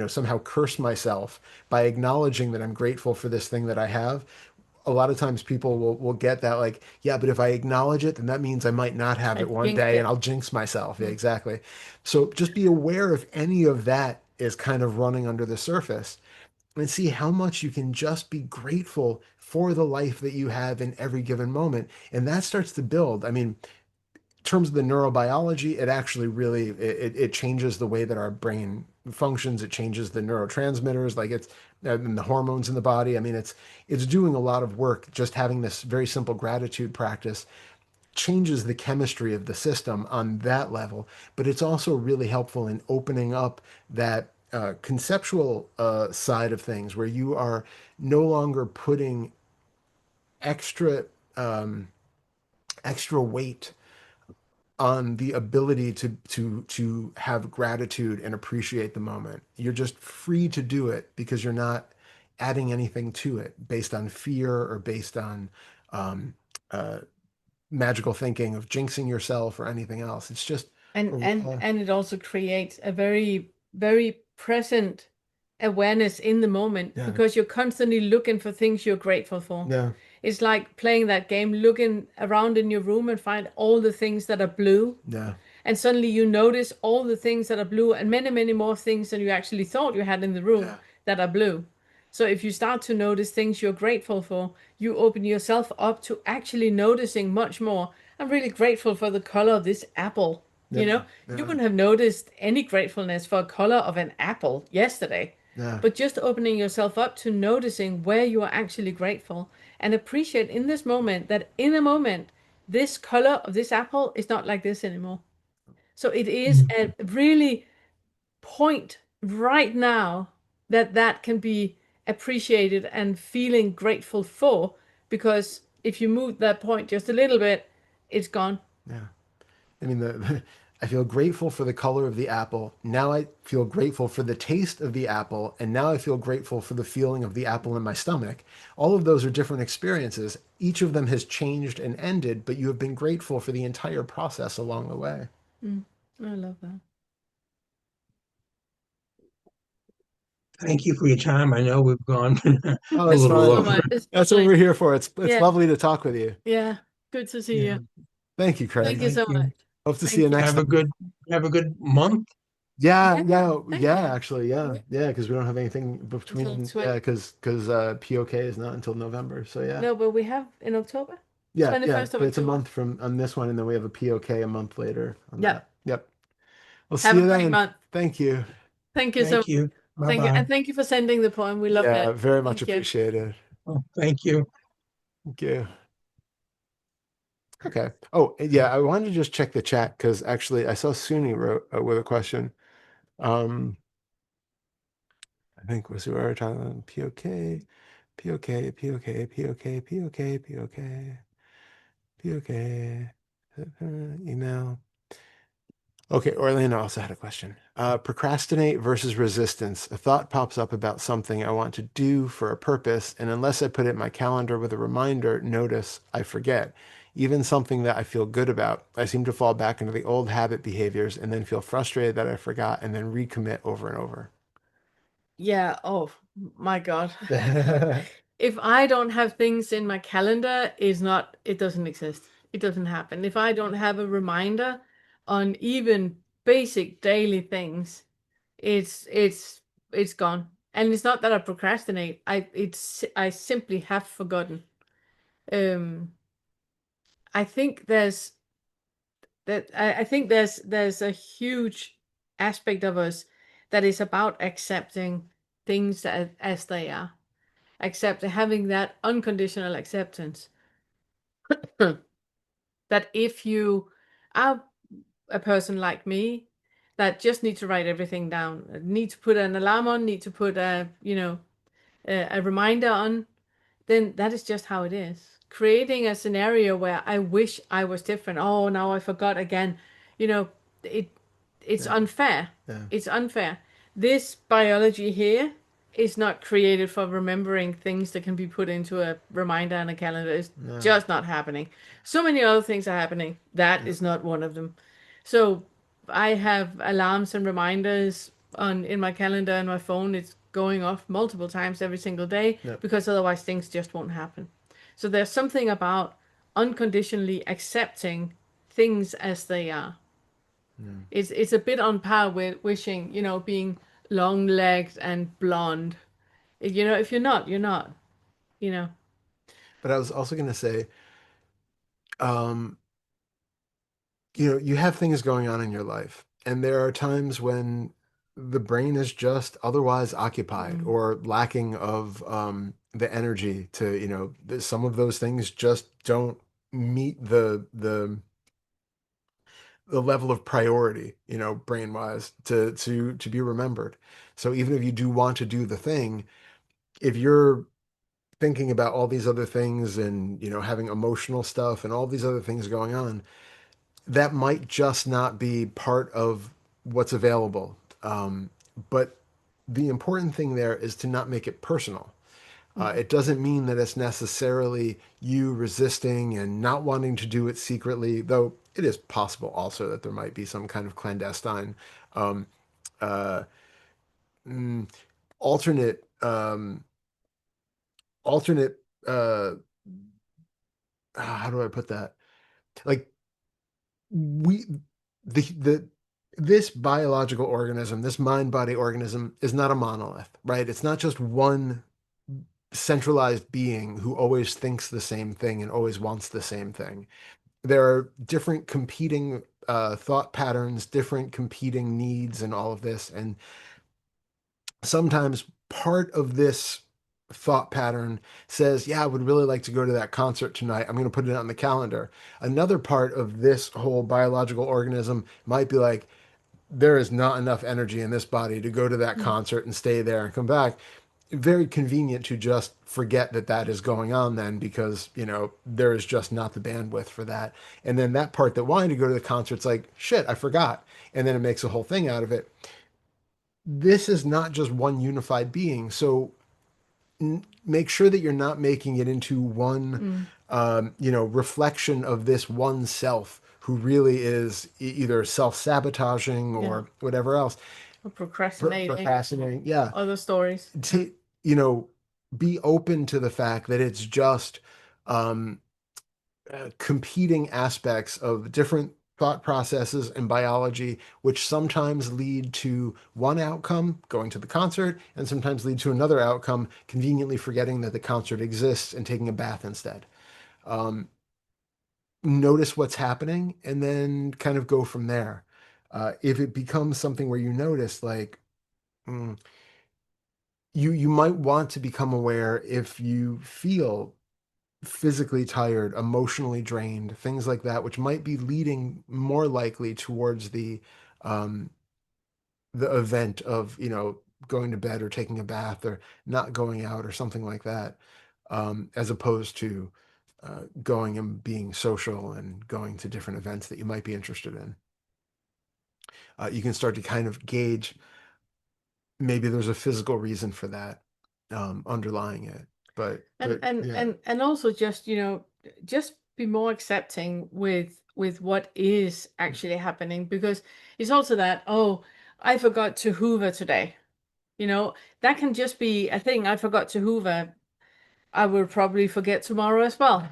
somehow curse myself by acknowledging that I'm grateful for this thing that I have. A lot of times people will get that, like, yeah, but if I acknowledge it, then that means I might not have I it one jinx day and it. I'll jinx myself. Yeah, exactly. So just be aware if any of that is kind of running under the surface and see how much you can just be grateful for the life that you have in every given moment. And that starts to build. I mean, in terms of the neurobiology, it actually really it changes the way that our brain functions. It changes the neurotransmitters, like it's and the hormones in the body. I mean, it's doing a lot of work. Just having this very simple gratitude practice changes the chemistry of the system on that level. But it's also really helpful in opening up that conceptual side of things, where you are no longer putting extra extra weight on the ability to have gratitude and appreciate the moment. You're just free to do it because you're not adding anything to it based on fear or based on um, uh, magical thinking of jinxing yourself or anything else. It's just And a and real, and it also creates a very, very present awareness in the moment yeah, because you're constantly looking for things you're grateful for. yeah, It's like playing that game, looking around in your room and find all the things that are blue. yeah, And suddenly you notice all the things that are blue and many, many more things than you actually thought you had in the room yeah, that are blue. So if you start to notice things you're grateful for, you open yourself up to actually noticing much more. I'm really grateful for the color of this apple. yeah, You yeah, wouldn't have noticed any gratefulness for a color of an apple yesterday. yeah, But just opening yourself up to noticing where you are actually grateful and appreciate in this moment that in a moment, this color of this apple is not like this anymore. So it is Mm. a really point right now that that can be appreciated and feeling grateful for, because if you move that point just a little bit, it's gone. yeah. I mean, I feel grateful for the color of the apple. Now I feel grateful for the taste of the apple. And now I feel grateful for the feeling of the apple in my stomach. All of those are different experiences. Each of them has changed and ended, but you have been grateful for the entire process along the way. Mm, I love that. Thank you for your time. I know we've gone Oh, a it's Thank you little so fine. over. much. It's That's what fine. we're here for. It's Yeah, lovely to talk with you. yeah. Good to see Yeah, you. Thank you, Thank Craig. you thank so you. much. Hope to see Thank you you. next time. Have a good month. Yeah, Thank you. actually, yeah, Yeah. because we don't have anything Until between, 20. because POK is not until November, so yeah. No, but we have in October, Yeah, 21st of but it's a October. month from on this one, and then we have a POK a month later on Yeah. that. Yep. We'll see Have a you great then. month. Thank you. Thank you so Thank you. Thank you. Bye-bye. And thank you for sending the poem. We love Yeah, that. very much Thank you. appreciated. Oh, thank you. Thank you. Okay. Oh, yeah, I wanted to just check the chat because actually I saw Sunni wrote with a question. I think was we were talking about POK, POK, POK, POK, POK, POK, POK, email. Okay, Orlando also had a question. Procrastinate versus resistance. A thought pops up about something I want to do for a purpose, and unless I put it in my calendar with a reminder, notice, I forget. Even something that I feel good about, I seem to fall back into the old habit behaviors and then feel frustrated that I forgot and then recommit over and over. Yeah. Oh my God. If I don't have things in my calendar, it doesn't exist. It doesn't happen. If I don't have a reminder on even basic daily things, it's gone. And it's not that I procrastinate. I simply have forgotten. Um, I think there's a huge aspect of us that is about accepting things as they are. Accept having that unconditional acceptance. That if you are a person like me that just need to write everything down, need to put an alarm on, need to put a reminder on, then that is just how it is. Creating a scenario where I wish I was different. Oh, now I forgot again. You know, it it's Yeah. unfair. Yeah. It's unfair. This biology here is not created for remembering things that can be put into a reminder and a calendar. It's No. just not happening. So many other things are happening. That is not one of them. So I have alarms and reminders on in my calendar and my phone. It's going off multiple times every single day Yep. because otherwise things just won't happen. So there's something about unconditionally accepting things as they are. Yeah. It's a bit on par with wishing, being long-legged and blonde. If you're not, you're not, you know. But I was also going to say, um, you have things going on in your life, and there are times when the brain is just otherwise occupied or lacking of the energy to, some of those things just don't meet the level of priority, brain wise to be remembered. So even if you do want to do the thing, if you're thinking about all these other things and, having emotional stuff and all these other things going on, that might just not be part of what's available. But the important thing there is to not make it personal. It doesn't mean that it's necessarily you resisting and not wanting to do it secretly, though it is possible also that there might be some kind of clandestine, um, uh, mm, alternate, alternate. How do I put that? Like we the this biological organism, this mind body organism is not a monolith, right? It's not just one centralized being who always thinks the same thing and always wants the same thing. There are different competing thought patterns, different competing needs, and all of this. And sometimes part of this thought pattern says, yeah, I would really like to go to that concert tonight. I'm going to put it on the calendar. Another part of this whole biological organism might be like, there is not enough energy in this body to go to that concert and stay there and come back. Very convenient to just forget that that is going on then because, there is just not the bandwidth for that. And then that part that wanted to go to the concert's like, shit, I forgot. And then it makes a whole thing out of it. This is not just one unified being. So make sure that you're not making it into one, reflection of this one self who really is either self-sabotaging or whatever else. Or procrastinating. Yeah. Other stories. To, be open to the fact that it's just competing aspects of different thought processes in biology, which sometimes lead to one outcome, going to the concert, and sometimes lead to another outcome, conveniently forgetting that the concert exists and taking a bath instead. Notice what's happening and then kind of go from there. If it becomes something where you notice, like, you might want to become aware if you feel physically tired, emotionally drained, things like that, which might be leading more likely towards um, the event of, going to bed or taking a bath or not going out or something like that, as opposed to going and being social and going to different events that you might be interested in. You can start to kind of gauge maybe there's a physical reason for that underlying it. But yeah. And also just, just be more accepting with what is actually happening, because it's also that, oh, I forgot to hoover today. That can just be a thing. I forgot to hoover. I will probably forget tomorrow as well.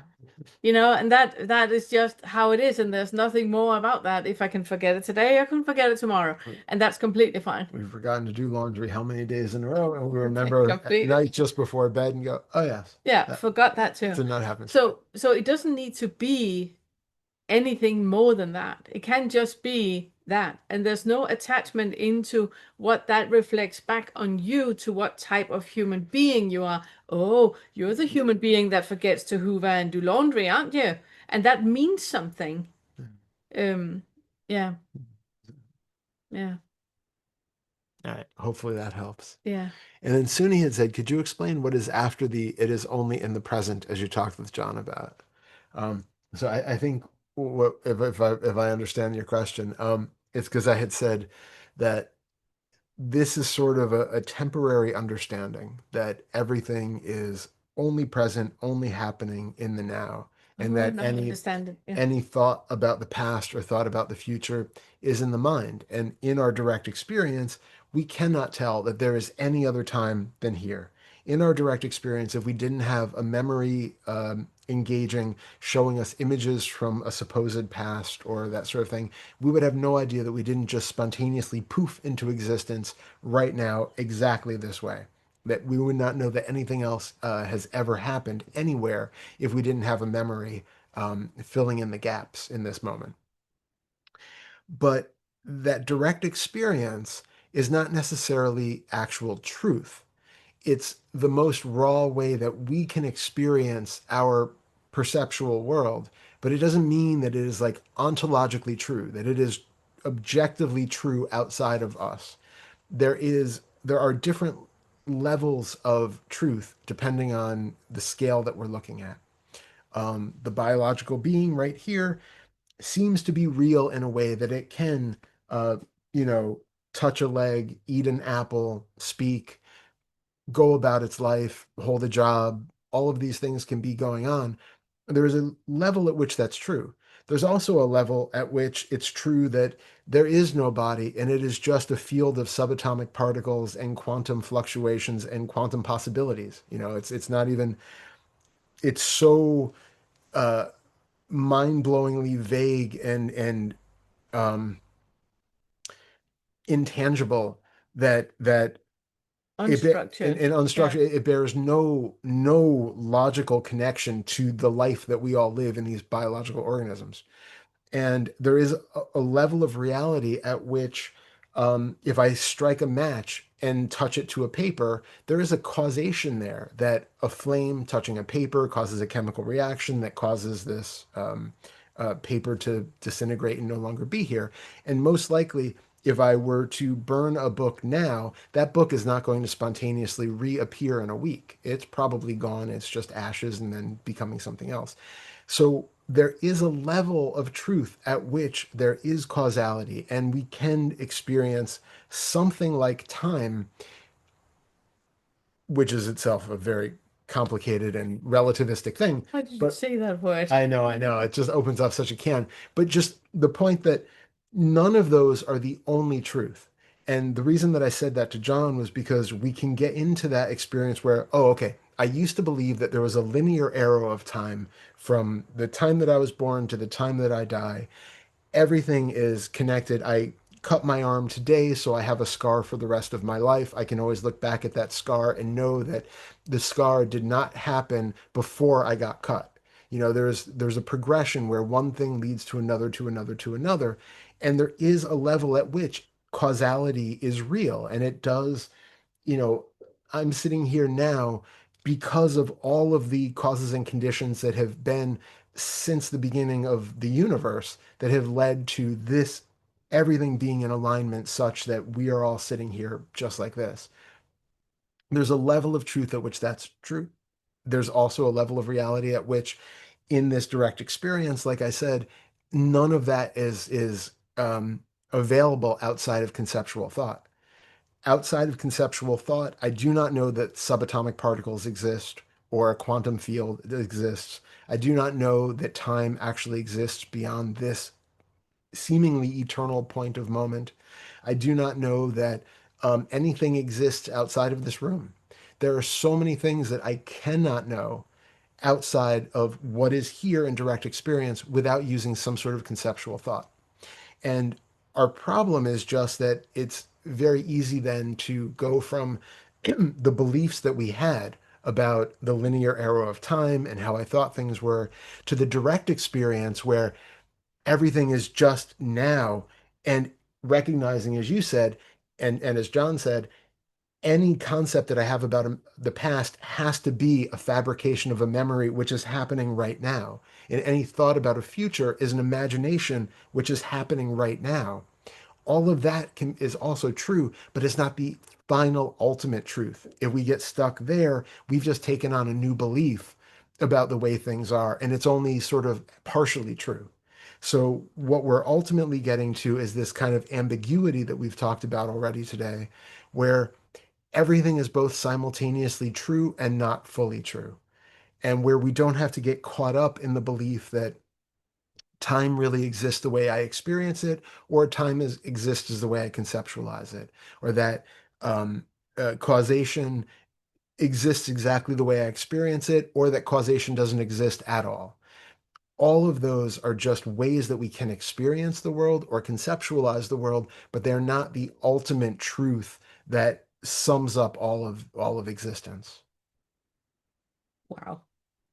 And that is just how it is, and there's nothing more about that. If I can forget it today, I can forget it tomorrow, and that's completely fine. We've forgotten to do laundry how many days in a row, and we remember at Completely. night just before bed and go, oh yes. Yeah, forgot that too. Did not happen. So it doesn't need to be anything more than that. It can just be that, and there's no attachment into what that reflects back on you to what type of human being you are. Oh, you're the human being that forgets to hoover and do laundry, aren't you? And that means something. Yeah. All right. Hopefully that helps. Yeah. And then Sunni had said, could you explain what is after the "it is only in the present," as you talked with John about? So I think if I understand your question, it's because I had said that this is sort of a temporary understanding that everything is only present, only happening in the now, and that any thought about the past or thought about the future is in the mind. And in our direct experience, we cannot tell that there is any other time than here. In our direct experience, if we didn't have a memory engaging, showing us images from a supposed past or that sort of thing, we would have no idea that we didn't just spontaneously poof into existence right now exactly this way. That we would not know that anything else has ever happened anywhere if we didn't have a memory filling in the gaps in this moment. But that direct experience is not necessarily actual truth. It's the most raw way that we can experience our perceptual world, but it doesn't mean that it is like ontologically true, that it is objectively true outside of us. There are different levels of truth depending on the scale that we're looking at. The biological being right here seems to be real in a way that it can, uh, you know, touch a leg, eat an apple, speak, go about its life, hold a job. All of these things can be going on. There is a level at which that's true. There's also a level at which it's true that there is no body and it is just a field of subatomic particles and quantum fluctuations and quantum possibilities. It's not even, it's so mind-blowingly vague and intangible that unstructured and unstructured. It bears no logical connection to the life that we all live in these biological organisms. And there is a level of reality at which, if I strike a match and touch it to a paper, there is a causation there that a flame touching a paper causes a chemical reaction that causes this paper to disintegrate and no longer be here. And most likely, if I were to burn a book now, that book is not going to spontaneously reappear in a week. It's probably gone. It's just ashes and then becoming something else. So there is a level of truth at which there is causality, and we can experience something like time, which is itself a very complicated and relativistic thing. Why did you say that word? I know. It just opens up such a can. But just the point that none of those are the only truth. And the reason that I said that to John was because we can get into that experience where, oh, okay, I used to believe that there was a linear arrow of time from the time that I was born to the time that I die. everything is connected. I cut my arm today, so I have a scar for the rest of my life. I can always look back at that scar and know that the scar did not happen before I got cut. You know, there's a progression where one thing leads to another, to another, to another, and there is a level at which causality is real, and it does, you know, I'm sitting here now because of all of the causes and conditions that have been since the beginning of the universe that have led to this, everything being in alignment such that we are all sitting here just like this. There's a level of truth at which that's true. There's also a level of reality at which, in this direct experience, like I said, none of that is available outside of conceptual thought. Outside of conceptual thought, I do not know that subatomic particles exist or a quantum field exists. I do not know that time actually exists beyond this seemingly eternal point of moment. I do not know that anything exists outside of this room. There are so many things that I cannot know outside of what is here in direct experience without using some sort of conceptual thought. And our problem is just that it's very easy then to go from the beliefs that we had about the linear arrow of time and how I thought things were to the direct experience where everything is just now, and recognizing, as you said, and as John said, any concept that I have about the past has to be a fabrication of a memory which is happening right now. And any thought about a future is an imagination which is happening right now. All of that is also true, but it's not the final ultimate truth. If we get stuck there, we've just taken on a new belief about the way things are, and it's only sort of partially true. So what we're ultimately getting to is this kind of ambiguity that we've talked about already today, where everything is both simultaneously true and not fully true, and where we don't have to get caught up in the belief that time really exists the way I experience it, or exists as the way I conceptualize it, or that causation exists exactly the way I experience it, or that causation doesn't exist at all. All of those are just ways that we can experience the world or conceptualize the world, but they're not the ultimate truth that sums up all of existence. Wow.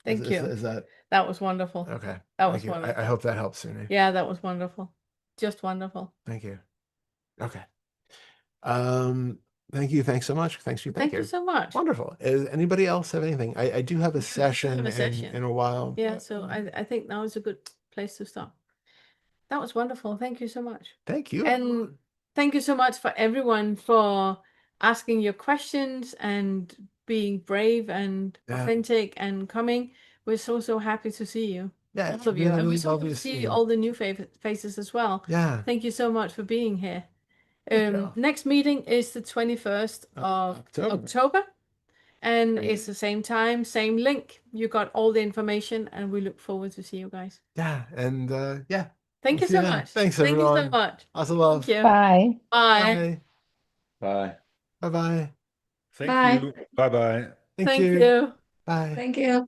Thank you. Is that That was wonderful. okay? That was Thank you. wonderful. I hope that helps, Sunni. Yeah, that was wonderful. Just wonderful. Thank you. Okay. Um, Thank you. Thanks so much. Thanks for you. Thank you so much. Wonderful. Does anybody else have anything? I do have a session in a while. Yeah, so I think now is a good place to stop. That was wonderful. Thank you so much. Thank you. And thank you so much for everyone for asking your questions and being brave and authentic and coming. We're so happy to see you. Yeah, All of you. And we're so happy to see all the new faces as well. Yeah. Thank you so much for being here. Next meeting is the 21st of October. And it's the same time, same link. You got all the information, and we look forward to see you guys. Yeah, and yeah. Thank you so much. Thanks, everyone. Thank you so much. Lots of love. Thank you. Bye. Bye. Bye. Bye-bye. Thank you. Bye-bye. Thank Thank you. you. Bye. Thank you.